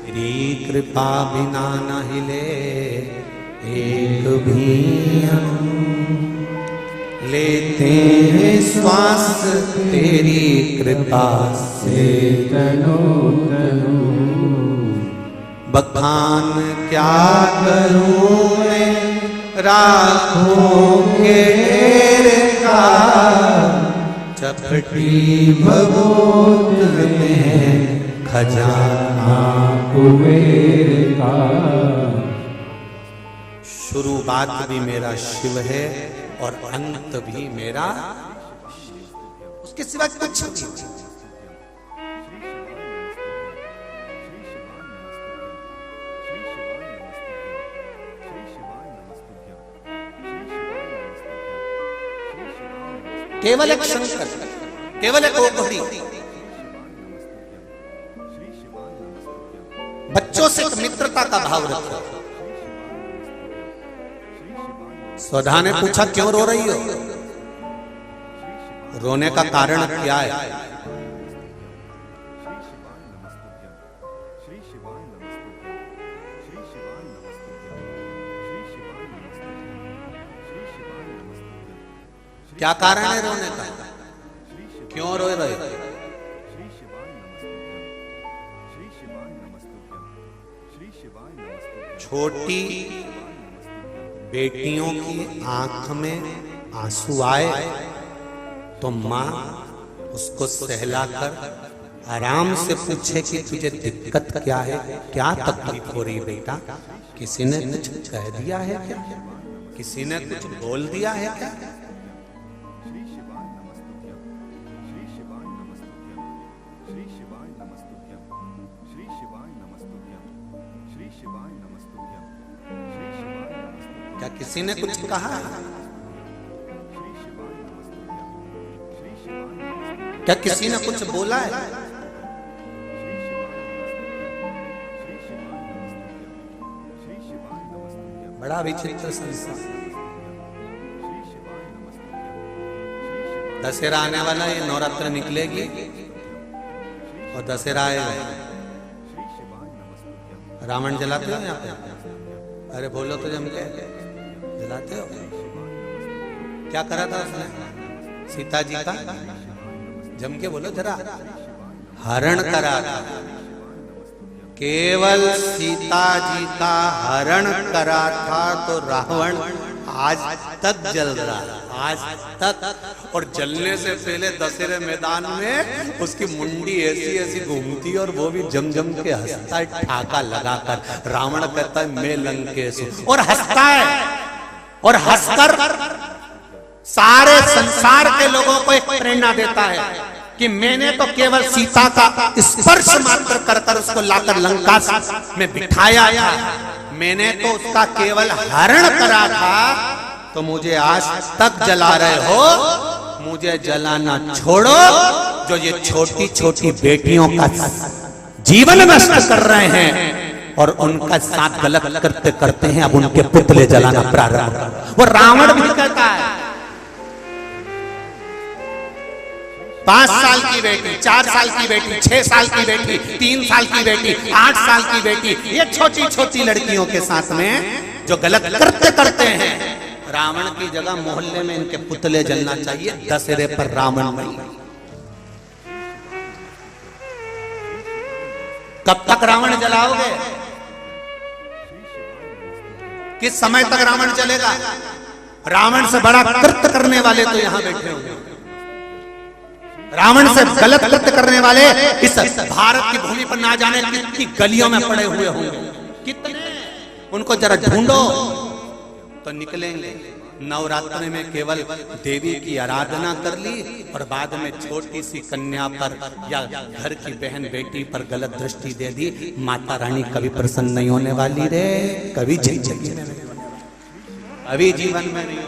तेरी कृपा बिना न हिले एक भी लेते हैं श्वास तेरी कृपा से बखान क्या करूं मैं राखों के का चपटी भगोत में खजाना कुबेर का। शुरुआत भी मेरा शिव है और अंत भी मेरा, उसके सिवा कुछ नहीं। केवल एक शंकर, केवल एक ओघड़ी, बच्चों से मित्रता का भाव रखो। स्वधा ने पूछा क्यों रो रही हो? रोने का कारण क्या है? क्या कारण है रोने का? क्यों रो रहे हो? छोटी बेटियों की आंख में आंसू आए तो माँ उसको सहलाकर आराम से पूछे कि तुझे दिक्कत क्या है, क्या तकलीफ हो रही बेटा? किसी ने कुछ कह दिया है क्या? किसी ने कुछ बोल दिया है क्या? क्या किसी ने कुछ कहा? क्या किसी ने कुछ बोला है? बड़ा विचित्र संसार। दशहरा आने वाला, ये नवरात्र निकलेगी और दशहरा आएगा। रावण जलाते हो यहाँ पे? अरे बोलो तो जम के, जलाते हो? क्या करा था उसने सीता जी का? जम के बोलो जरा। हरण करा था। केवल सीता जी का हरण करा था तो रावण आज तक जल रहा है, आज तक। और जलने से पहले दशहरे मैदान में उसकी मुंडी ऐसी ऐसी घूमती और वो भी जम जम के हंसता है, ठाका लगाकर। रावण कहता है मैं लंकेश हूं, और हंसता है, और हंसकर सारे संसार के लोगों को एक प्रेरणा देता है कि मैंने तो केवल सीता का स्पर्श मात्र कर कर उसको लाकर लंका में बिठाया था, मैंने तो उसका केवल हरण करा था, तो मुझे आज तक जला रहे हो? मुझे जलाना छोड़ो। जो ये छोटी छोटी बेटियों का जीवन नष्ट कर रहे हैं और उनका साथ गलत करते करते हैं, अब उनके पुतले जलाना प्रारंभ। वो रावण भी कहता है 5 साल की बेटी, 4 साल की बेटी, 6 साल की बेटी, 3 साल की बेटी, 8 साल की बेटी, ये छोटी छोटी लड़कियों के साथ में जो गलत करते करते हैं, रावण की जगह मोहल्ले में इनके पुतले जलना चाहिए, दशहरे पर रावण नहीं। कब तक रावण जलाओगे? किस समय तक रावण चलेगा? रावण से बड़ा कृत्य करने वाले तो यहां बैठे होंगे। रावण से गलत कृत्य करने वाले इस भारत की भूमि पर ना जाने कितनी गलियों में पड़े हुए होंगे, कितने। उनको जरा ढूंढो तो निकलेंगे। नवरात्र में केवल देवी की आराधना कर ली और बाद में छोटी सी कन्या पर या घर की बहन बेटी पर गलत दृष्टि दे दी। माता रानी कभी प्रसन्न नहीं होने वाली रे, कभी जिंदगी में नहीं, अभी जीवन में नहीं।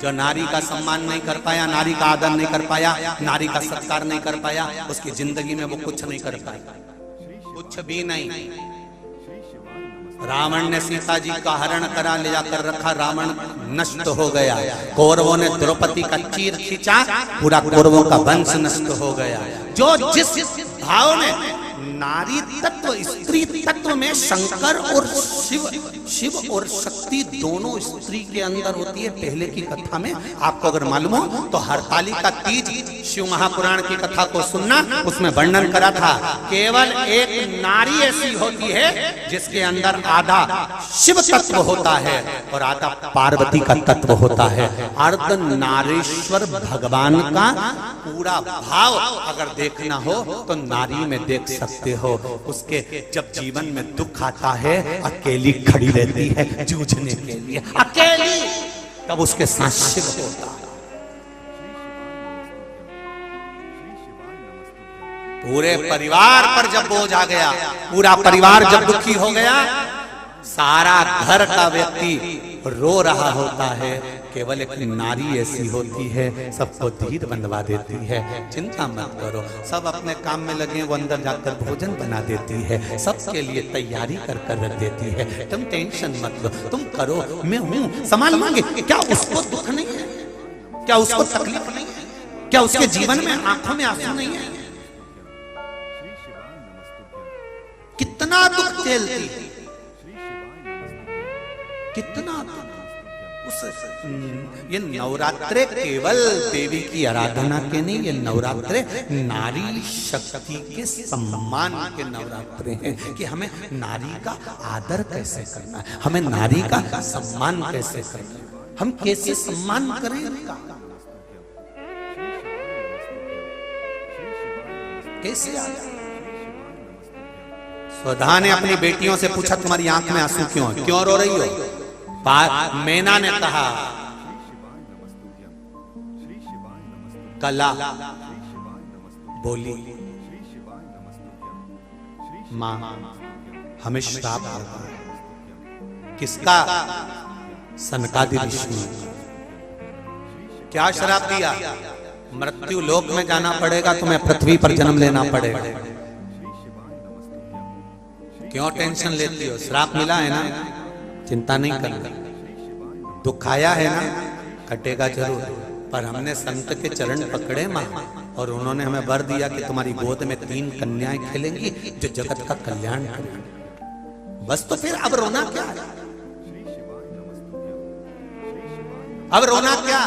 जो नारी का सम्मान नहीं कर पाया, नारी का आदर नहीं कर पाया, नारी का सत्कार नहीं कर पाया, उसकी जिंदगी में वो कुछ नहीं कर पाया, कुछ भी नहीं। रावण ने सीता जी का हरण करा, ले जाकर रखा, रावण नष्ट हो गया। कौरवों ने द्रौपदी का चीर खींचा, पूरा कौरवों का वंश नष्ट हो गया। जो जिस भाव में नारी तत्व स्त्री तत्व में शंकर और शिव और शक्ति दोनों स्त्री के अंदर होती है। पहले की कथा में आपको अगर मालूम हो तो हरतालिका तीज शिव महापुराण की कथा को सुनना, उसमें वर्णन करा था। केवल एक नारी ऐसी होती है जिसके अंदर आधा शिव तत्व होता है और आधा पार्वती का तत्व होता है। अर्ध नारेश्वर भगवान का पूरा भाव अगर देखना हो तो नारी में देख सकते हो। उसके जब जीवन में दुख आता है अकेली खड़ी रहती है जूझने के लिए, अकेली, तब उसके साथ शिव होता है। पूरे परिवार पर जब बोझ आ गया, पूरा परिवार जब दुखी हो गया, सारा घर का व्यक्ति रो रहा होता है, केवल एक नारी ऐसी होती है सबको धीर बंधवा देती है। चिंता मत करो, सब अपने काम में लगे, वो अंदर जाकर भोजन बना देती है, सबके लिए तैयारी कर कर रख देती है। तुम टेंशन मत लो, तुम करो, मैं हूं, संभाल मांगे। क्या उसको दुख नहीं है? क्या उसको तकलीफ नहीं है? क्या उसके जीवन में आंखों में आंसू नहीं है? कितना दुख झेलती, कितना उस ये नवरात्रे केवल देवी की आराधना के नहीं, ये नवरात्रे नारी शक्ति के सम्मान के नवरात्रे हैं कि हमें नारी का आदर कैसे करना है, हमें नारी का सम्मान कैसे करना है, हम कैसे सम्मान करें उनका, कैसे आदर। स्वधा ने अपनी बेटियों से पूछा तुम्हारी आंख में आंसू क्यों है, क्यों रो रही हो? मैना ने कहा कला बोली मां हमें श्राप होगा। किसका? सनकादि ऋषि। क्या श्राप दिया? मृत्यु लोक में जाना पड़ेगा, तुम्हें पृथ्वी पर जन्म लेना पड़ेगा। क्यों टेंशन लेती हो? श्राप मिला है ना, चिंता नहीं करना। दुख आया है ना, कटेगा जरूर, पर हमने संत के चरण पकड़े मां, और उन्होंने हमें वर दिया कि तुम्हारी गोद में 3 कन्याएं खेलेंगी जो जगत का कल्याण करेंगी। बस तो फिर अब रोना क्या? अब रोना क्या?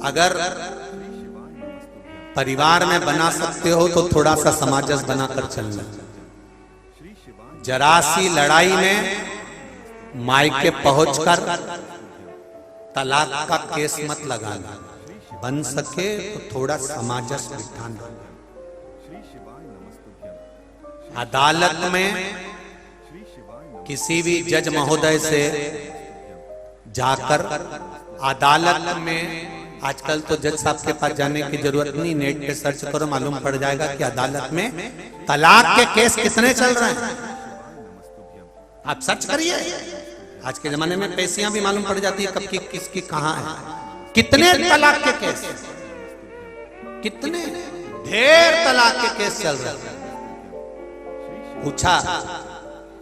अगर परिवार में बना सकते हो तो थोड़ा सा समाजस बनाकर चलना। जरा सी लड़ाई में मायके पहुंचकर तलाक का केस मत लगाना, बन सके तो थोड़ा समाजस बिठाना। अदालत में किसी भी जज महोदय से जाकर अदालत में, आजकल तो जज साहब के पास जाने की जरूरत नहीं, नेट पे सर्च करो मालूम पड़ जाएगा कि अदालत में तलाक के केस कितने चल रहे हैं। आप सर्च करिए, आज के जमाने में पैसियां भी मालूम पड़ जाती है कब की किसकी कहां है। कितने तलाक के केस, कितने ढेर तलाक के केस चल रहे हैं। पूछा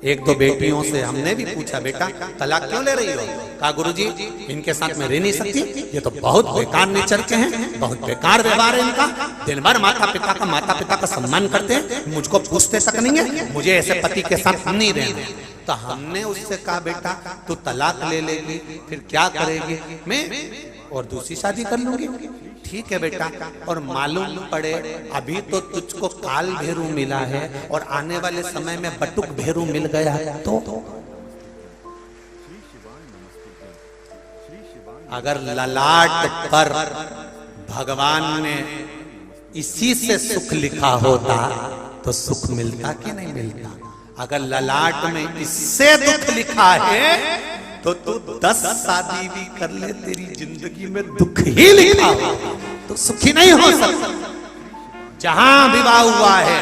एक दो बेटियों से, हमने भी पूछा बेटा तलाक क्यों ले रही हो? कहा गुरुजी इनके साथ में रह नहीं सकती, ये तो बहुत बेकार नेचर के हैं, बहुत बेकार व्यवहार है इनका, दिन भर माता पिता का सम्मान करते हैं, मुझको पूछते तक नहीं है, मुझे ऐसे पति के साथ नहीं रहना। तो हमने उससे कहा बेटा तू तलाक ले लेगी फिर क्या करेगी? मैं और दूसरी शादी कर लूंगी। ठीक है बेटा, और मालूम पड़े अभी तो तुझको काल भैरू मिला है और आने वाले समय में बटुक भैरू मिल गया तो अगर ललाट पर भगवान ने इसी से सुख लिखा होता तो सुख मिलता कि नहीं मिलता? अगर ललाट में इससे दुख लिखा है तो तू 10 शादी भी कर ले, तेरी जिंदगी में दुख ही लिखा हो तो सुखी नहीं हो सकता। जहां विवाह हुआ है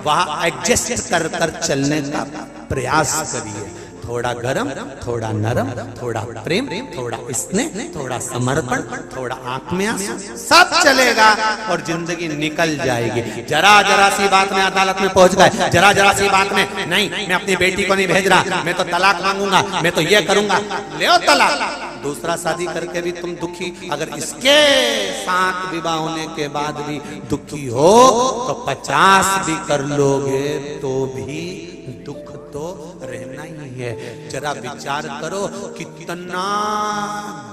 वहां एडजस्ट कर कर चलने का प्रयास करिए, थोड़ा गरम, थोड़ा नरम, थोड़ा प्रेम, थोड़ा स्नेह, थोड़ा समर्पण, थोड़ा आंख में आंसू, सब चलेगा और जिंदगी निकल जाएगी। जरा जरा सी बात में अदालत में पहुंच गए, जरा जरा सी बात में नहीं मैं अपनी बेटी को नहीं भेज रहा, मैं तो तलाक मांगूंगा, मैं तो ये करूंगा, ले आओ तलाक। दूसरा शादी करके भी तुम दुखी, अगर इसके साथ विवाह होने के बाद भी दुखी हो तो 50 भी कर लोगे तो भी दुख तो रहना ही है। जरा विचार करो कितना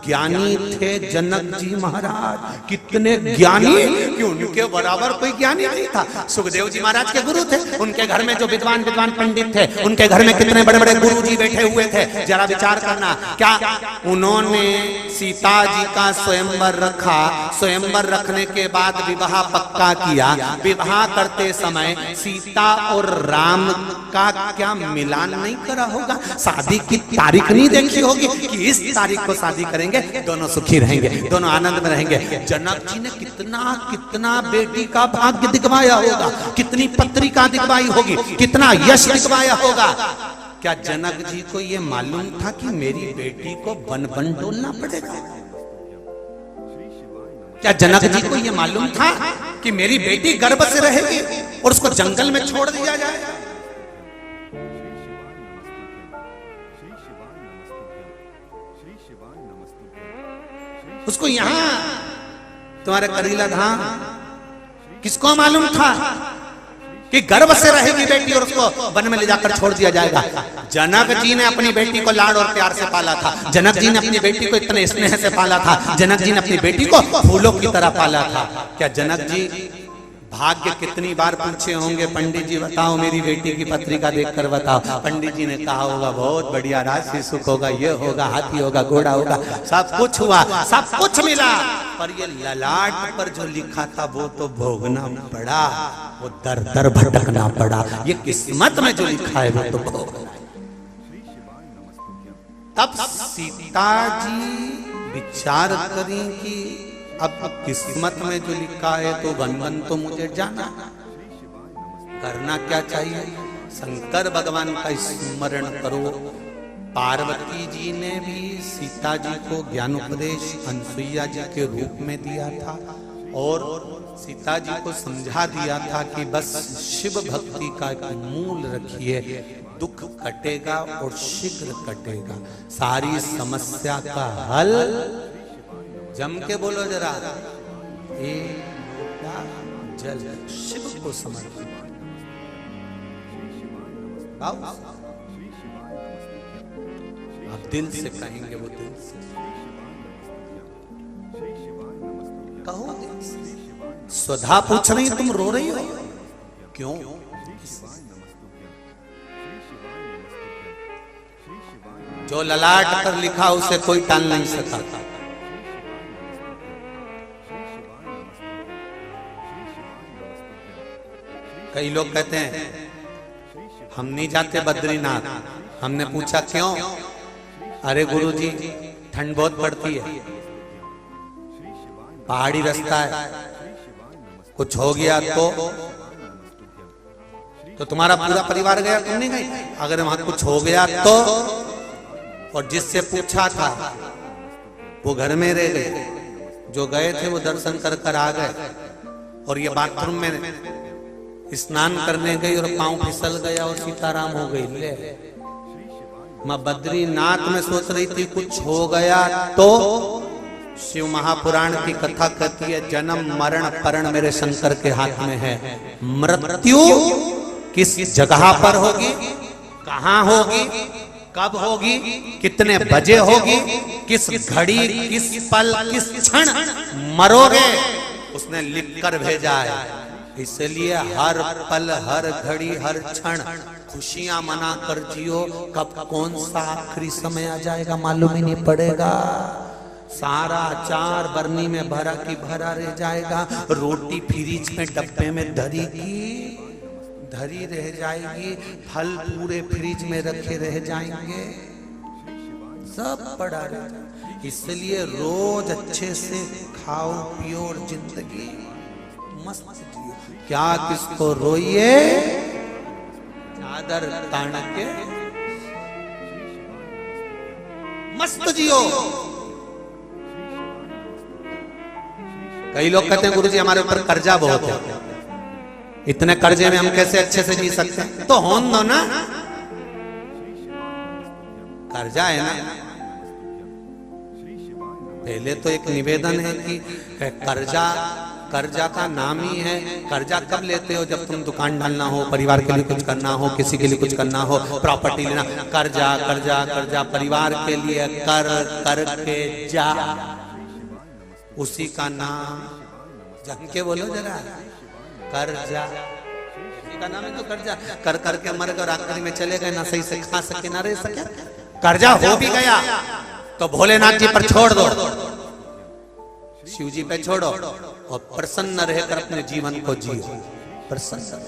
ज्ञानी थे जनक जी महाराज, कितने ज्ञानी कि उनके बराबर कोई ज्ञानी नहीं था। सुखदेव जी महाराज के गुरु थे, उनके घर में जो विद्वान विद्वान पंडित थे, उनके घर में कितने बड़े बड़े गुरु जी बैठे हुए थे। जरा विचार करना, क्या उन्होंने सीता जी का स्वयंवर रखा, स्वयंवर रखने के बाद विवाह पक्का किया, विवाह करते समय सीता और राम का क्या मिलान नहीं करा होगा, शादी की तारीख नहीं देखी होगी कि इस तारीख को शादी करेंगे, दोनों सुखी रहेंगे, दोनों आनंद में रहेंगे। जनक जी ने कितना कितना बेटी का भाग्य दिखवाया होगा, कितनी पत्रिका दिखवाई होगी, कितना यश दिखवाया होगा। क्या जनक जी को यह मालूम था कि मेरी बेटी को वन वन डोलना पड़ेगा? क्या जनक जी को यह मालूम था कि मेरी बेटी गर्भ से रहेगी और उसको जंगल में छोड़ दिया जाएगा? उसको यहां तुम्हारे करीला धाम किसको मालूम था कि गर्भ से रहेगी बेटी और उसको वन में ले जाकर छोड़ दिया जाएगा? जनक जी ने अपनी बेटी को लाड और प्यार से पाला था, जनक जी ने अपनी बेटी को इतने स्नेह से पाला था, जनक जी ने अपनी बेटी को फूलों की तरह पाला था। क्या जनक जी भाग्य कितनी बार पूछे होंगे, पंडित जी बताओ मेरी बेटी की पत्रिका देखकर बताओ? पंडित जी ने कहा होगा बहुत बढ़िया, राशि सुख होगा, ये होगा, हाथी होगा, घोड़ा होगा, सब कुछ हुआ, सब कुछ मिला, पर ये ललाट पर जो लिखा था वो तो भोगना पड़ा, वो दर दर भटकना पड़ा। ये किस्मत में जो लिखा है वो तो भोगना। तब सीता जी विचार करी कि अब किस्मत में जो लिखा है तो वन वन तो मुझे जाना, करना क्या चाहिए? शंकर भगवान का स्मरण करो। पार्वती जी ने भी सीता जी को ज्ञान उपदेश अनसुईया जी के रूप में दिया था और सीता जी को समझा दिया था कि बस शिव भक्ति का एक मूल रखिए, दुख कटेगा और शीघ्र कटेगा, सारी समस्या का हल। जम के बोलो जरा, जल शिव को समर्पित। आप दिल से कहेंगे, वो दिल से कहो, दिल से। स्वधा पूछ रही तुम रो रही हो क्यों? जो ललाट पर लिखा उसे कोई टाल नहीं सका। कई लोग कहते हैं हम नहीं जाते बद्रीनाथ। हमने पूछा क्यों? अरे गुरुजी ठंड बहुत पड़ती है, पहाड़ी रास्ता है, कुछ हो गया तो तुम्हारा पूरा परिवार गया, तुम नहीं गई? अगर वहां कुछ हो गया तो? और जिससे पूछा था वो घर में रह गए, जो गए थे वो दर्शन कर कर आ गए, और ये बाथरूम में स्नान करने गई और पांव फिसल गया और सीताराम हो गई। ले मां बद्रीनाथ में सोच रही थी कुछ हो गया तो? शिव महापुराण की कथा कहती है जन्म मरण परण मेरे शंकर के हाथ में है। मृत्यु किस जगह पर होगी, कहां होगी, कब होगी, कितने बजे होगी, किस घड़ी, किस पल, किस क्षण मरोगे, उसने लिख कर भेजा है। इसलिए हर पल, हर घड़ी, हर क्षण खुशियां मना कर जियो। कब कौन सा आखिरी समय आ जाएगा मालूम ही नहीं पड़ेगा। सारा अचार बरनी में भरा की भरा रह जाएगा, रोटी फ्रिज में डब्बे में धरी की धरी रह जाएगी, फल पूरे फ्रिज में रखे रह जाएंगे, सब पड़ा रह जाएगा। इसलिए रोज अच्छे से खाओ पियो और जिंदगी मस्त जियो। क्या किसको रोइए, चादर तान के मस्त जियो। कई लोग कहते हैं गुरुजी हमारे ऊपर कर्जा बहुत है, इतने कर्जे में हम कैसे अच्छे से जी सकते हैं? तो होन दो ना, कर्जा है ना। पहले तो एक निवेदन है कि कर्जा का नाम ही है। कर्जा कब लेते हो? जब तुम दुकान डालना हो, परिवार के लिए कुछ करना हो, किसी के लिए कुछ करना हो, प्रॉपर्टी लेना। कर्जा कर्जा कर्जा, परिवार के लिए कर करके जा, उसी का नाम जम के बोलो जरा, कर्जा। उसी का नाम है तो कर्जा। कर करके मर गए, आखिरी में चले गए, ना सही से खा सके ना रह सके। कर्जा हो भी गया तो भोलेनाथ जी पर छोड़ दो, शिव जी पे छोड़ो और प्रसन्न रहकर अपने जीवन को जियो। प्रसन्न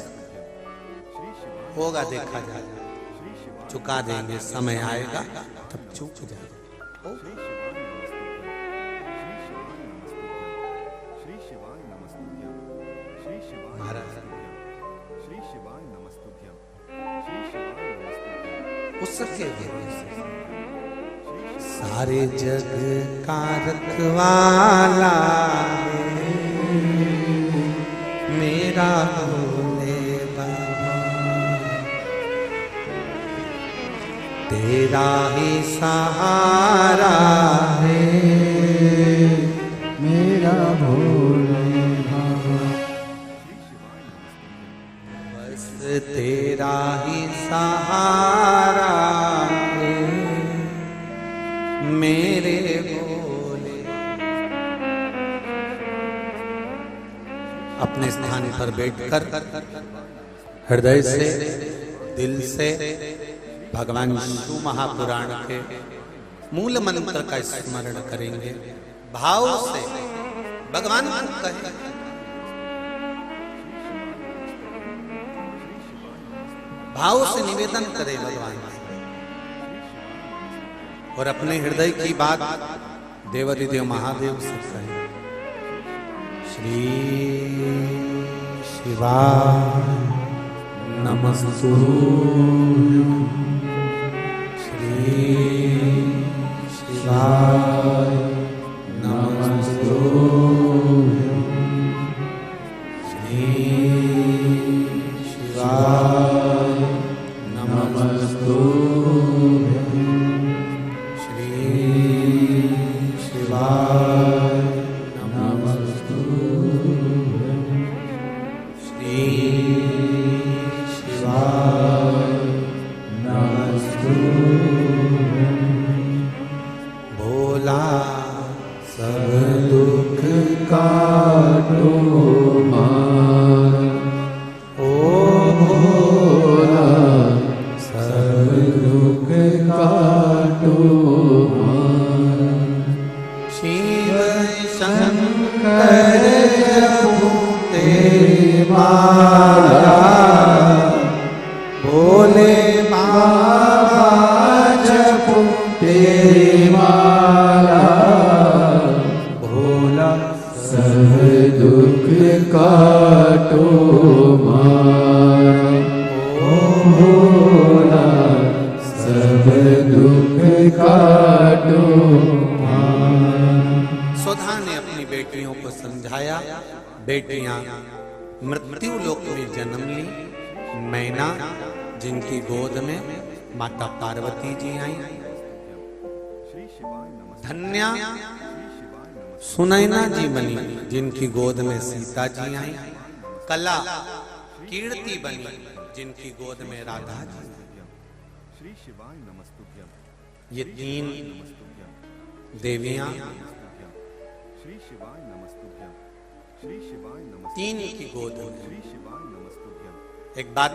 होगा, देखा जाएगा, चुका देंगे, समय आएगा तब चूक जाएगा। महाराज उसके सारे जग का रखवाला है मेरा भोले बाबा, तेरा ही सहारा है मेरा भोले बाबा, बस तेरा ही सहारा है मेरे भोले। अपने स्थान पर बैठकर हृदय से, दिल से भगवान शिव महापुराण के मूल मंत्र का स्मरण करेंगे। भाव से भगवान को कहें, भाव से निवेदन करें भगवान से, और अपने हृदय की बात देवाधिदेव महादेव से कहें। श्री शिवाय नमस्तुभ्यं, श्री शिवाय नमस्तुभ्यं, श्री शिवाय नमस्तुभ्यं, शिवाय नमस्तुभ्यं, श्री शिवाय नमस्तुभ्यं। भोला सब दुख काटो मार, ओ भोला सब दुख काटो मार। शिव शंकर जपो तेरी माला, भोले बाबा जपो तेरी माला, भोला सब दुख काटो मारा, ओ भोला सब दुख काटो मारा। सुधा ने अपनी बेटियों को समझाया। बेटियां मृत्यु लोक में जन्म ली। मैना जिनकी गोद में माता पार्वती जी आई। धन्या सुनैना जी बनी जिनकी गोद में सीता जी आई। कला कीर्ति बनी जिनकी गोद में राधा जी। ये तीन देवियां तीन की गोद में। एक बात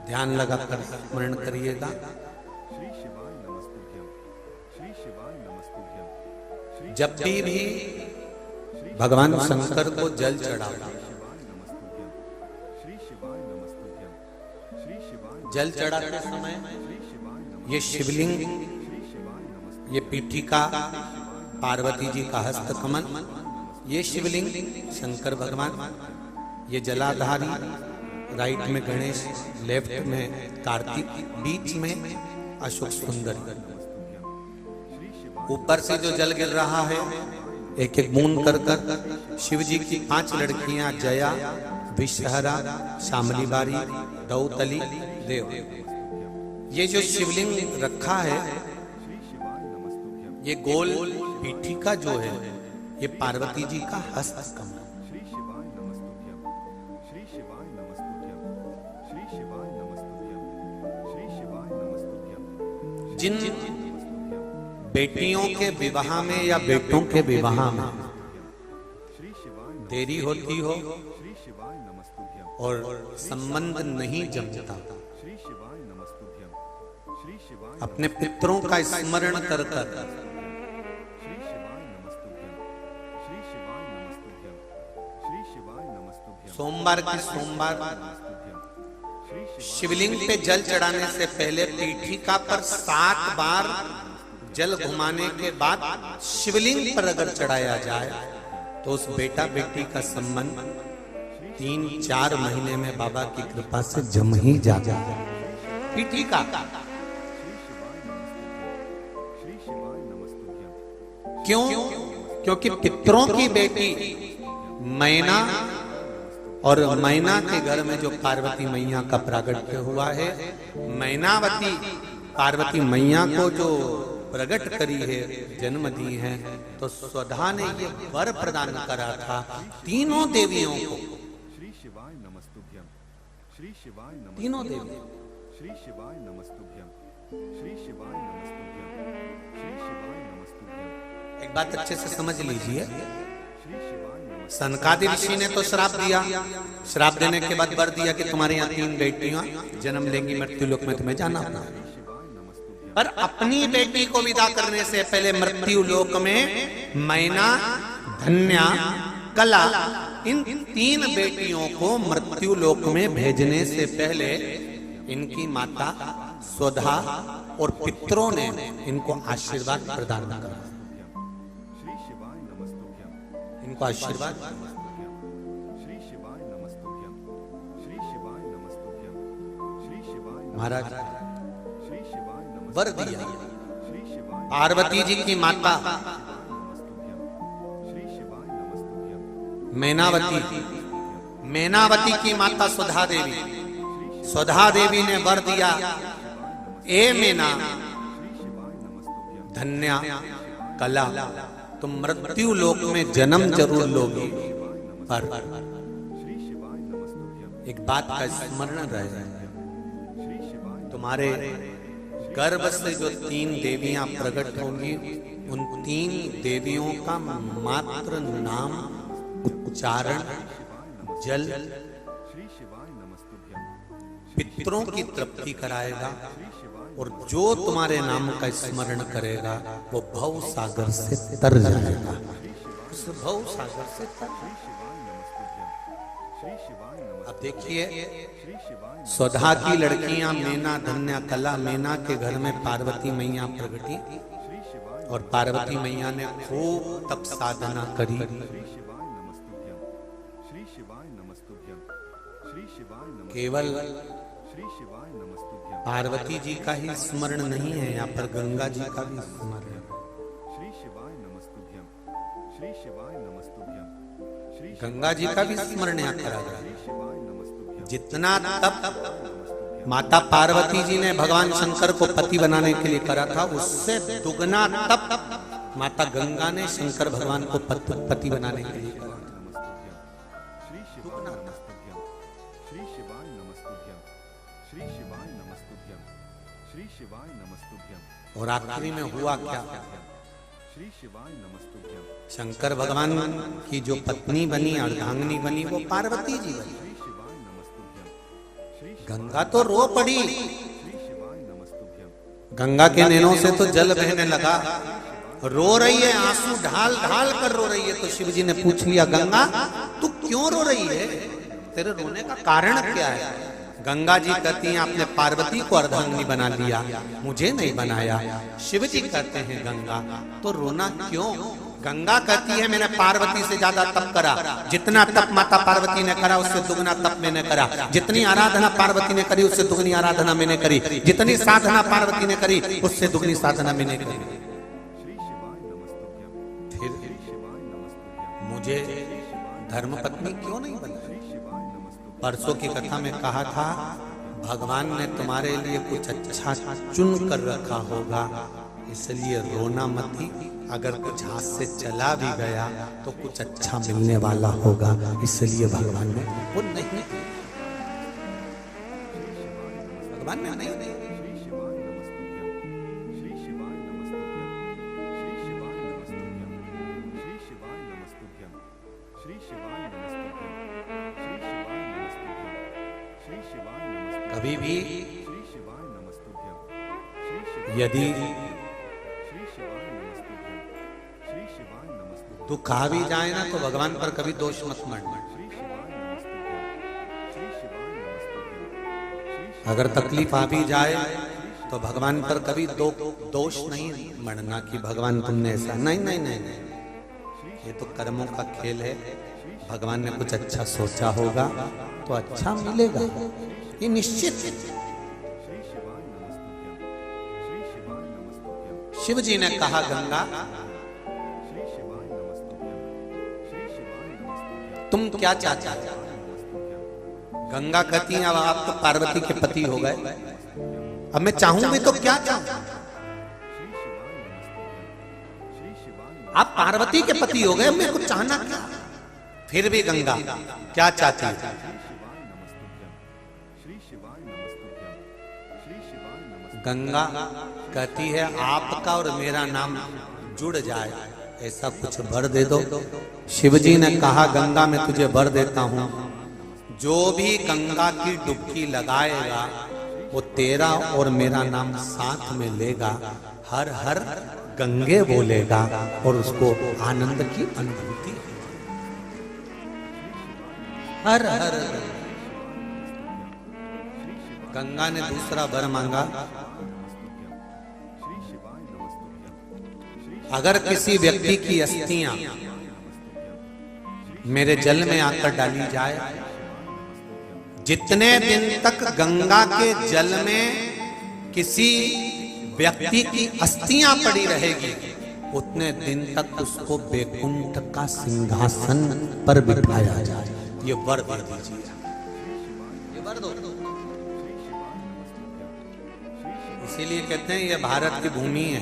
ध्यान लगाकर स्मरण करिएगा, जब भी भगवान शंकर को जल चढ़ाओ, जल चढ़ाते समय ये शिवलिंग, ये पीठिका पार्वती जी का हस्त कमल, ये शिवलिंग शंकर भगवान, ये जलाधारी, राइट में गणेश, लेफ्ट में कार्तिक, बीच में अशोक सुंदर। ऊपर से जो जल गिर रहा है एक एक बूंद कर कर शिव जी की 5 लड़कियां जया, विषहरा, शामली बारी, दौतली, देव, ये जो शिवलिंग रखा है ये गोल पीठिका जो है ये पार्वती जी का हस्त कमल। श्री शिवाय नमस्तुभ्यं, श्री शिवाय नमस्तुभ्यं, श्री शिवाय नमस्तुभ्यं, श्री शिवाय नमस्तुभ्यं। जिन बेटियों के विवाह में या बेटों के विवाह में देरी होती हो श्री शिवाय नमस्तुभ्यं, और संबंध नहीं जमता, श्री शिवाय नमस्तुभ्यं, श्री शिवाय अपने पितरों का स्मरण कर कर श्री शिवाय नमस्तुभ्यं, श्री शिवाय नमस्तुभ्यं, श्री शिवाय नमस्तुभ्यं, सोमवार की सोमवार श्री शिवलिंग पे जल चढ़ाने से पहले पीठिका पर 7 बार जल घुमाने के बाद शिवलिंग पर अगर चढ़ाया जाए तो उस बेटा बेटी का संबंध 3-4 महीने में बाबा की कृपा से जम ही जाता है। पीठिका श्री शिवाय नमस्तुभ्यं, क्यों? क्योंकि पितरों की बेटी मैना और मैना के घर में जो पार्वती मैया का प्रागट्य हुआ है, मैनावती पार्वती मैया को जो प्रकट करी है, जन्म दी है, तो स्वधा ने ये वर प्रदान करा था तीनों देवियों को। श्री शिवाय नमस्तुभ्यं, श्री शिवाय नमस्तुभ्यं, तीनों देवियों श्री शिवाय नमस्तुभ्यं, श्री शिवाय नमस्तुभ्यं, श्री शिवाय नमस्तुभ्यं, एक बात अच्छे से समझ लीजिए। श्री शिवाय नमस्तुभ्यं, सनकादि ऋषि ने तो श्राप दिया, श्राप देने के बाद वर दिया कि तुम्हारे यहाँ 3 बेटियां जन्म लेंगी, मृत्यु लोक में तुम्हें जाना होगा। पर अपनी बेटी को विदा करने से पहले मृत्यु लोक में मैना, धन्या, कला, इन 3 बेटियों को मृत्यु लोक में भेजने से पहले इनकी माता स्वधा और पितरों ने इनको आशीर्वाद प्रदान करा। श्री शिवाय नमस्तुभ्यं, इनको आशीर्वाद श्री शिवाय नमस्तुभ्यं, श्री शिवाय नमस्तुभ्यं, श्री शिवाय महाराज श्री शिवाय वर दिया। श्री शिवाय पार्वती जी की माता नमस्तुभ्यं, श्री शिवाय नमस्तुभ्यं, मैनावती की माता सुधा देवी, सुधा देवी ने वर दिया, ए मैना, धन्या, कला, तुम मृत्यु लोक में जन्म जरूर लोगी, पर श्री शिवाय नमस्तुभ्यं, एक बात का स्मरण रहे, श्री शिवाय तुम्हारे गर्भ से जो 3 देवियां प्रकट होंगी, उन 3 देवियों का मात्र नाम उच्चारण जल श्री शिवाय नमस्तुभ्यं, पितरों की तृप्ति कराएगा, और जो तुम्हारे नाम का स्मरण करेगा वो भव सागर से तर जाएगा। उस भव सागर से तर। श्री शिवाय नमस्तुभ्यं, अब देखिए, श्री शिवाय स्वधा की लड़कियां मैना, धन्या, कला, मैना के घर में पार्वती मैया प्रगटी, श्री शिवाय और पार्वती मैया ने खूब तप साधना करी। श्री शिवाय नमस्तुभ्यं, श्री शिवाय नमस्तुभ्यं, श्री शिवाय नमस्तुभ्यं, केवल श्री शिवाय नमस्तुभ्यं, पार्वती जी का ही स्मरण नहीं है, यहाँ पर गंगा जी का भी स्मरण है। श्री शिवाय नमस्तुभ्यं, श्री शिवाय नमस्तुभ्यं, श्री गंगा जी का भी स्मरण यहाँ करा गया। शिवाय नमस्तुभ्यं, जितना तप माता पार्वती जी ने भगवान शंकर को पति बनाने के लिए करा था, उससे दुगना तप माता गंगा ने शंकर भगवान को पति बनाने के लिए करा था। श्री शिवाय नमस्तुभ्यं, श्री शिवाय नमस्तुभ्यं, श्री शिवाय नमस्तुभ्यं, श्री शिवाय नमस्तुभ्यं, और आखिरी में हुआ क्या? श्री शिवाय नमस्तुभ्यं, शंकर भगवान की जो पत्नी बनी, अर्धांगिनी बनी, वो पार्वती जी बनी। श्री शिवाय नमस्तुभ्यं, श्री गंगा तो रो पड़ी, श्री शिवाय नमस्तुभ्यं, गंगा के नैनों से तो जल बहने लगा, रो रही है, आंसू ढाल ढाल कर रो रही है। तो शिव जी ने पूछ लिया, गंगा तू क्यों रो रही है, तेरे रोने का कारण क्या है? गंगा जी कहती हैं, आपने पार्वती को अर्धांगिनी बना लिया, मुझे नहीं बनाया। शिव जी कहते हैं, गंगा तो रोना क्यों? गंगा कहती है, मैंने पार्वती से ज्यादा तप करा, जितना तप माता पार्वती ने करा उससे दुगना तप मैंने करा, जितनी आराधना पार्वती ने करी उससे दुगनी आराधना मैंने करी, जितनी साधना पार्वती ने करी उससे दुगनी साधना मैंने करी। मुझे धर्मपत्नी क्यों नहीं बनाई? परसों की कथा में कहा था भगवान ने तुम्हारे लिए कुछ अच्छा चुन कर रखा होगा, इसलिए रोना मत ही। अगर कुछ हाथ से चला भी गया तो कुछ अच्छा मिलने वाला होगा, इसलिए भगवान ने वो नहीं, भगवान ने नहीं। कभी भी यदि दुख आ भी जाए ना तो भगवान पर कभी दोष मत मढ़ना। अगर तकलीफ आ भी जाए तो भगवान पर कभी दोष नहीं मढ़ना कि भगवान तुमने ऐसा, नहीं नहीं नहीं नहीं, ये तो कर्मों का खेल है। भगवान ने कुछ अच्छा सोचा होगा तो अच्छा मिलेगा, ये निश्चित है। शिव जी ने कहा गंगा तुम क्या चाहते हो? गंगा कहती है अब आप तो पार्वती के पति हो गए, अब मैं चाहूंगी तो क्या चाहूं? आप पार्वती के पति हो गए, मेरे को चाहना क्या? फिर भी गंगा क्या चाहती है? गंगा कहती है आपका और मेरा नाम जुड़ जाए, ऐसा कुछ वर दे दो। शिवजी ने कहा गंगा मैं तुझे वर देता हूं, जो भी गंगा की डुबकी लगाएगा वो तेरा और मेरा नाम साथ में लेगा, हर हर गंगे बोलेगा और उसको आनंद की अनुभूति। हर हर गंगा ने दूसरा वर मांगा, अगर किसी व्यक्ति की अस्थियां मेरे जल में आकर डाली जाए, जितने दिन तक गंगा के जल में किसी व्यक्ति की अस्थियां पड़ी रहेगी उतने दिन तक उसको बैकुंठ का सिंहासन पर बिठाया जाए। ये वर दे दीजिए, ये वर दो। इसीलिए कहते हैं ये भारत की भूमि है।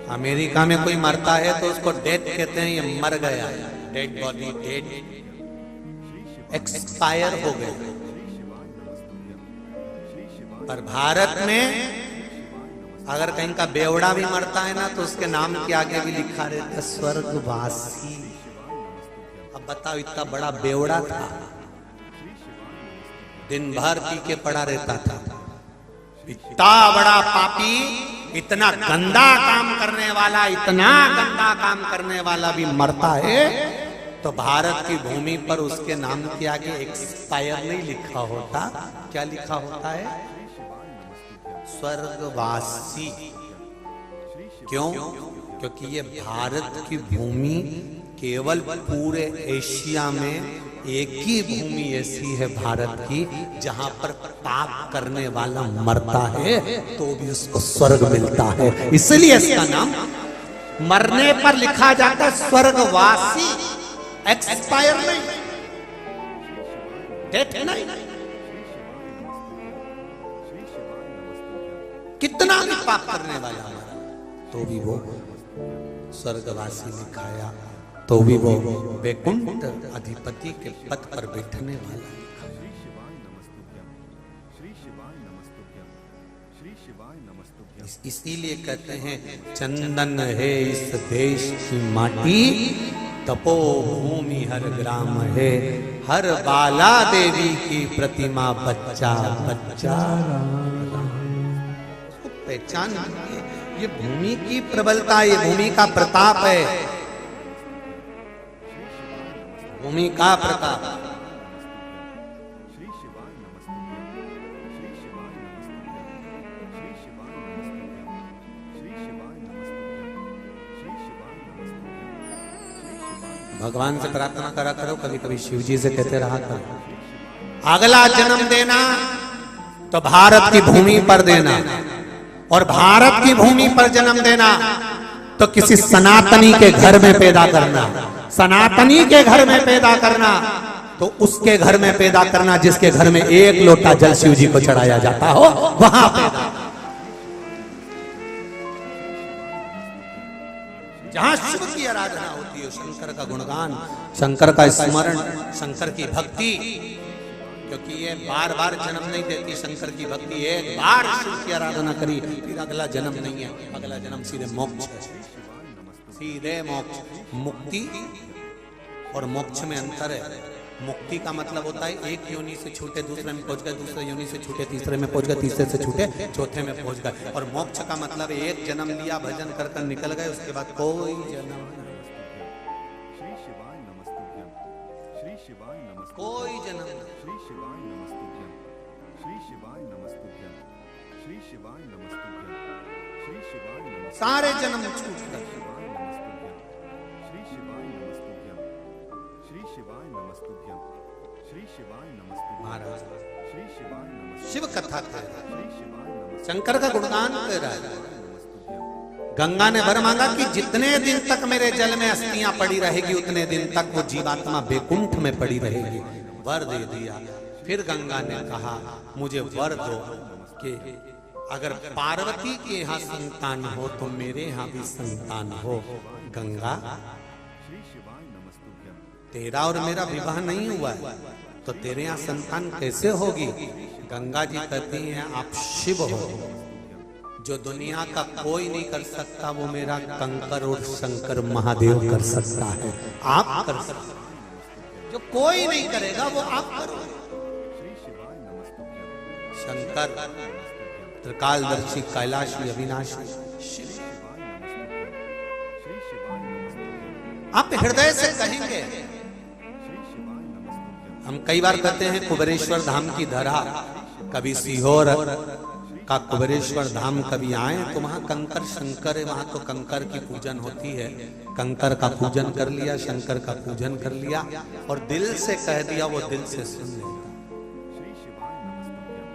अमेरिका में कोई मरता है तो उसको डेथ कहते हैं, ये मर गया, डेड बॉडी, डेड एक्सपायर हो गया। पर भारत में अगर कहीं का बेवड़ा भी मरता है ना तो उसके नाम के आगे भी लिखा रहता है स्वर्गवासी। अब बताओ इतना बड़ा बेवड़ा था, दिन भर पी के पड़ा रहता था, इतना बड़ा पापी, इतना गंदा काम करने वाला, इतना गंदा काम करने वाला भी मरता है तो भारत की भूमि पर उसके नाम के आगे एक्सपायर नहीं लिखा होता, क्या लिखा होता है? स्वर्गवासी। क्यों? क्योंकि ये भारत की भूमि केवल पूरे एशिया में एक ही भूमि ऐसी है भारत की जहां पर पाप करने वाला मरता है तो भी उसको स्वर्ग मिलता है, इसलिए इसका नाम मरने पर लिखा जाता है स्वर्गवासी, एक्सपायर नहीं, डेथ नहीं। कितना भी पाप करने वाला तो भी वो स्वर्गवासी लिखाया, तो भी वो बैकुंठ अधिपति के पद पर बैठने वाला। इसीलिए कहते हैं चंदन है इस देश की माटी, तपोभूमि हर ग्राम है, हर बाला देवी की प्रतिमा बच्चा बच्चा। पहचान, ये भूमि की प्रबलता, ये भूमि का प्रताप है, भूमि का प्रताप। भगवान से प्रार्थना करा करो, कभी कभी शिव जी से कहते रहा करो, अगला जन्म देना तो भारत की भूमि पर देना, और भारत की भूमि पर जन्म देना तो किसी सनातनी के घर में पैदा करना, सनातनी के घर में पैदा करना, तो उसके घर में पैदा करना जिसके घर में एक लोटा जल शिव जी को चढ़ाया जाता हो, वहां पैदा। जहां शिव की आराधना होती है, शंकर का गुणगान, शंकर का स्मरण, शंकर की भक्ति, क्योंकि ये बार बार जन्म नहीं देती शंकर की भक्ति। एक बार शिव की आराधना करी फिर अगला जन्म नहीं है, अगला जन्म सीधे मोक्ष, सीधे मोक्ष। मुक्ति और मोक्ष में अंतर है। मुक्ति का मतलब होता है एक योनि से छूटे दूसरे में पहुंच गए, दूसरे योनि से छूटे तीसरे में पहुंच गए, तीसरे से छूटे चौथे में पहुंच गए। और मोक्ष का मतलब एक जन्म लिया, भजन कर कर निकल गए, उसके बाद कोई जन्म, श्री शिवाय नमस्तुभ्यं, श्री शिवाय नमस्तुभ्यं, कोई जन्म, श्री शिवाय नमस्तुभ्यं, श्री शिवाय नमस्तुभ्यं, श्री शिवाय नमस्तुभ्यं, श्री शिवाय नमस्तुभ्यं, सारे जन्म छूट गए। श्री शिवाय नमस्तुभ्यं, श्री शिवाय नमस्तुभ्यं, श्री शिवाय नमस्तुभ्यं, महाराज श्री शिवाय नमस्तुभ्यं, शिव कथा कह रहा है, श्री शिवाय नमस्तुभ्यं, शंकर का गुणगान कर रहा है। गंगा ने वर मांगा कि जितने दिन तक मेरे जल में अस्थियां पड़ी रहेगी उतने दिन तक वो जीवात्मा बेकुंठ में पड़ी रहेगी। वर दे दिया। फिर गंगा ने कहा मुझे वर दो कि अगर पार्वती के यहाँ संतान हो तो मेरे यहाँ भी संतान हो। गंगा श्री शिवाय नमस्तुभ्यं, तेरा और मेरा विवाह नहीं हुआ है तो तेरे यहाँ संतान कैसे होगी? गंगा जी कहती हैं आप शिव हो, जो दुनिया का कोई नहीं कर सकता वो मेरा कंकर और शंकर महादेव कर सकता है, आप कर सकते हैं। जो कोई नहीं करेगा वो आप करो। श्री शिवाय नमस्तुभ्यं, शंकर त्रिकालदर्शी, कैलाशी, अविनाशी शिव। श्री शिवाय नमस्तुभ्यं, आप हृदय से कहेंगे। श्री शिवाय नमस्तुभ्यं, हम कई बार कहते हैं कुबेरेश्वर धाम की धरा, कभी सीहोर का कुबेरेश्वर धाम कभी आए तो वहां कंकर शंकर है, वहां तो कंकर की पूजन होती है। कंकर का पूजन कर लिया, शंकर का पूजन कर लिया और दिल से कह दिया, वो दिल से सुन लिया। श्री शिवाय नमस्तुभ्यं,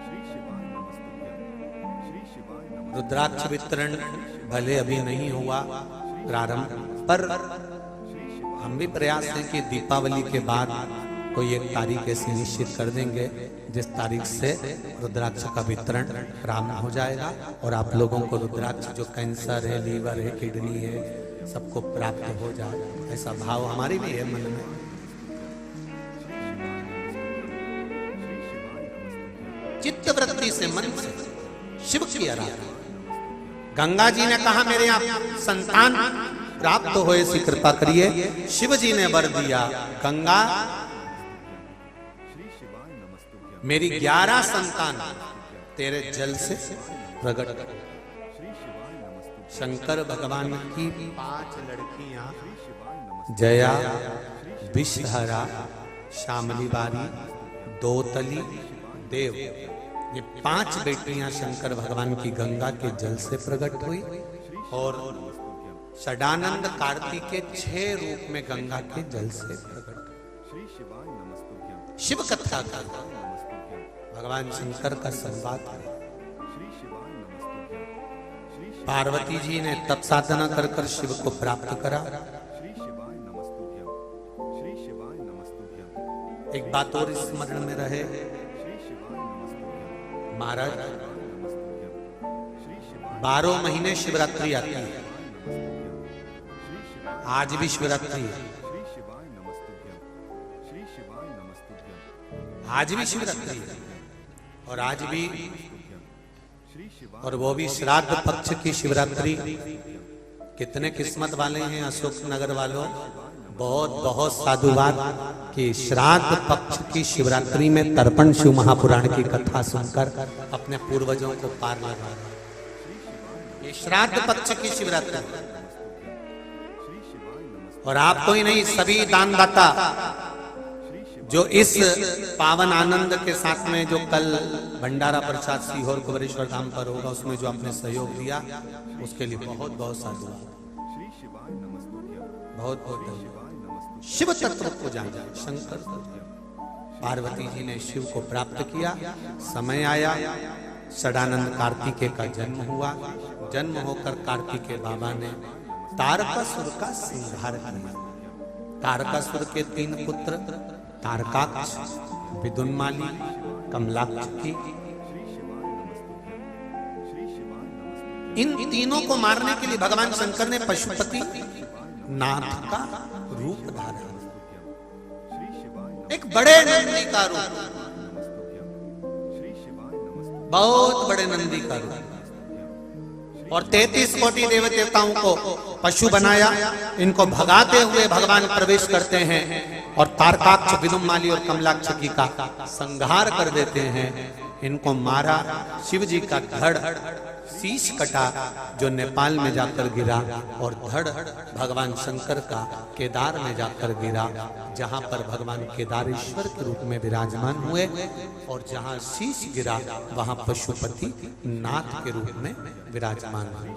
श्री शिवाय नमस्तुभ्यं, श्री शिवाय नमस्तुभ्यं, रुद्राक्ष वितरण भले अभी नहीं हुआ प्रारंभ, पर हम भी प्रयास है कि दीपावली के बाद कोई एक तारीख ऐसी निश्चित कर देंगे जिस तारीख से रुद्राक्ष का वितरण प्रारंभ हो जाएगा और आप लोगों को रुद्राक्ष जो कैंसर है, लीवर है, किडनी है, सबको प्राप्त हो जाए, ऐसा भाव हमारे भी है मन में। चित्त वृत्ति से, मन से शिव की आराधना। गंगा जी ने कहा मेरे यहाँ संतान प्राप्त हो, ऐसी कृपा करिए। शिव जी ने वर दिया, गंगा मेरी 11 संतान तेरे जल से प्रकट कर। शंकर भगवान की 5 लड़कियां जया, विषहरा, शामली बारी, दोतली, देव, ये 5 बेटियां शंकर भगवान की गंगा के जल से प्रकट हुई और षडानंद कार्तिक के 6 रूप में गंगा के जल से प्रकट। श्री शिवाय नमस्तुभ्यं, शिव कथा का भगवान शंकर का संवाद है। श्री शिवाय नमस्तुभ्यं, श्री पार्वती जी ने तप साधना कर कर शिव को प्राप्त करा। श्री शिवाय नमस्तुभ्यं, श्री शिवाय नमस्तुभ्यं, एक बात और स्मरण में रहे, श्री शिवाय नमस्तुभ्यं, महाराज नमस्तुभ्यं, श्री शिवाय 12 महीने शिवरात्रि आती है। श्री शिवाय, आज भी शिवरात्रि है, श्री शिवाय नमस्तुभ्यं, श्री शिवाय नमस्तुभ्यं, आज भी शिवरात्रि है और आज भी, श्री शिवाय, और वो भी श्राद्ध पक्ष की शिवरात्रि। कितने किस्मत वाले हैं अशोक नगर वालों, बहुत बहुत साधुवाद कि श्राद्ध पक्ष की शिवरात्रि में तर्पण शिव महापुराण की कथा सुनकर अपने पूर्वजों को पार लगा। ये श्राद्ध पक्ष की शिवरात्रि और आपको ही नहीं, सभी दानदाता जो इस पावन आनंद के साथ में जो कल भंडारा प्रसाद सीहोर कुबेरेश्वर धाम पर होगा उसमें जो आपने सहयोग दिया उसके लिए बहुत बहुत साधुवाद, श्री शिवाय नमस्तुभ्यं, बहुत बहुत धन्यवाद। शिवाय नमस्तुभ्यं, शिव तत्व को जाना, शंकर को, पार्वती जी ने शिव को प्राप्त किया। समय आया षडानंद कार्तिकेय का जन्म हुआ। जन्म होकर कार्तिकेय बाबा ने तारकासुर का संहार किया। तारकासुर के 3 पुत्र तारकाक्ष, विदुन्माली, कमलाक्ष की, इन तीनों को मारने के लिए भगवान शंकर ने पशुपति नाथ का रूप धारा। एक बड़े नंदी का रूप, बहुत बड़े नंदी का रूप, और 33 कोटि देव देवताओं को पशु बनाया। इनको भगाते हुए भगवान प्रवेश करते हैं और तारकाक्ष, विदुन्माली और कमलाक्ष की का संहार कर देते हैं। इनको मारा। शिव जी का धड़, शीश कटा जो नेपाल में जाकर गिरा, और धड़ भगवान शंकर का केदार में जाकर गिरा, जहां पर भगवान केदारेश्वर के रूप में विराजमान हुए। और जहां शीश गिरा वहां पशुपति नाथ के रूप में विराजमान हुए।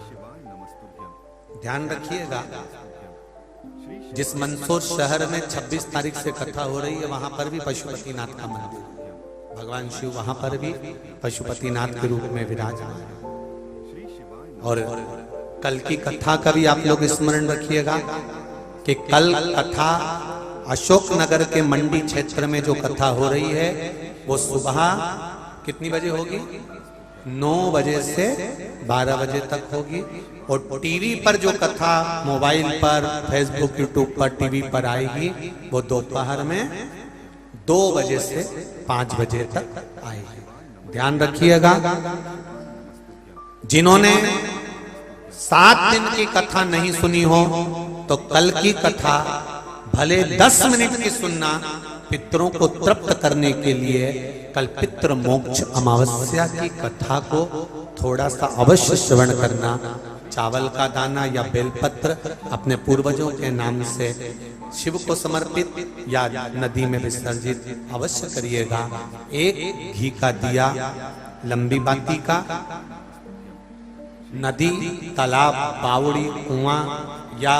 ध्यान रखिएगा, जिस मंदसौर शहर में 26 तारीख से कथा हो रही है, वहां पर भी पशुपति नाथ का मंदिर, भगवान शिव वहां पर भी पशुपति नाथ के रूप में विराजमान है। और कल की कथा का भी आप लोग स्मरण रखिएगा कि कल कथा अशोक नगर के मंडी क्षेत्र में जो कथा हो रही है वो सुबह कितनी बजे होगी? 9 बजे से 12 बजे तक होगी। और टीवी पर जो कथा मोबाइल पर, फेसबुक, यूट्यूब पर, टीवी पर आएगी वो दोपहर में 2 बजे से 5 बजे तक आएगी। ध्यान रखिएगा, जिन्होंने 7 दिन की कथा नहीं सुनी हो तो कल की कथा भले 10 मिनट की सुनना, पितरों को तृप्त करने के लिए कल पितृ मोक्ष अमावस्या की कथा को थोड़ा सा अवश्य श्रवण करना। चावल का दाना या बेलपत्र अपने पूर्वजों के नाम से शिव को समर्पित या नदी में विसर्जित अवश्य करिएगा। एक घी का दिया, लंबी बाती का, नदी, तालाब, बावड़ी, कुआं या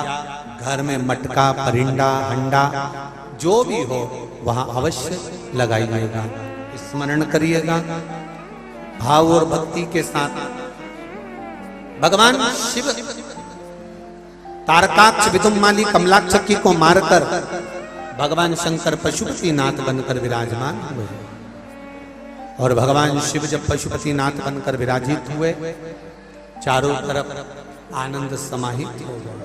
घर में मटका, परिंदा, हंडा जो भी हो वहां अवश्य लगाइएगा। स्मरण करिएगा भाव और भक्ति के साथ। भगवान शिव तारकाक्ष, विदुन्माली, कमलाक्ष की को मारकर भगवान शंकर पशुपति नाथ बनकर विराजमान हुए। और भगवान शिव जब पशुपति नाथ बनकर विराजित हुए, चारों तरफ आनंद समाहित हो गया।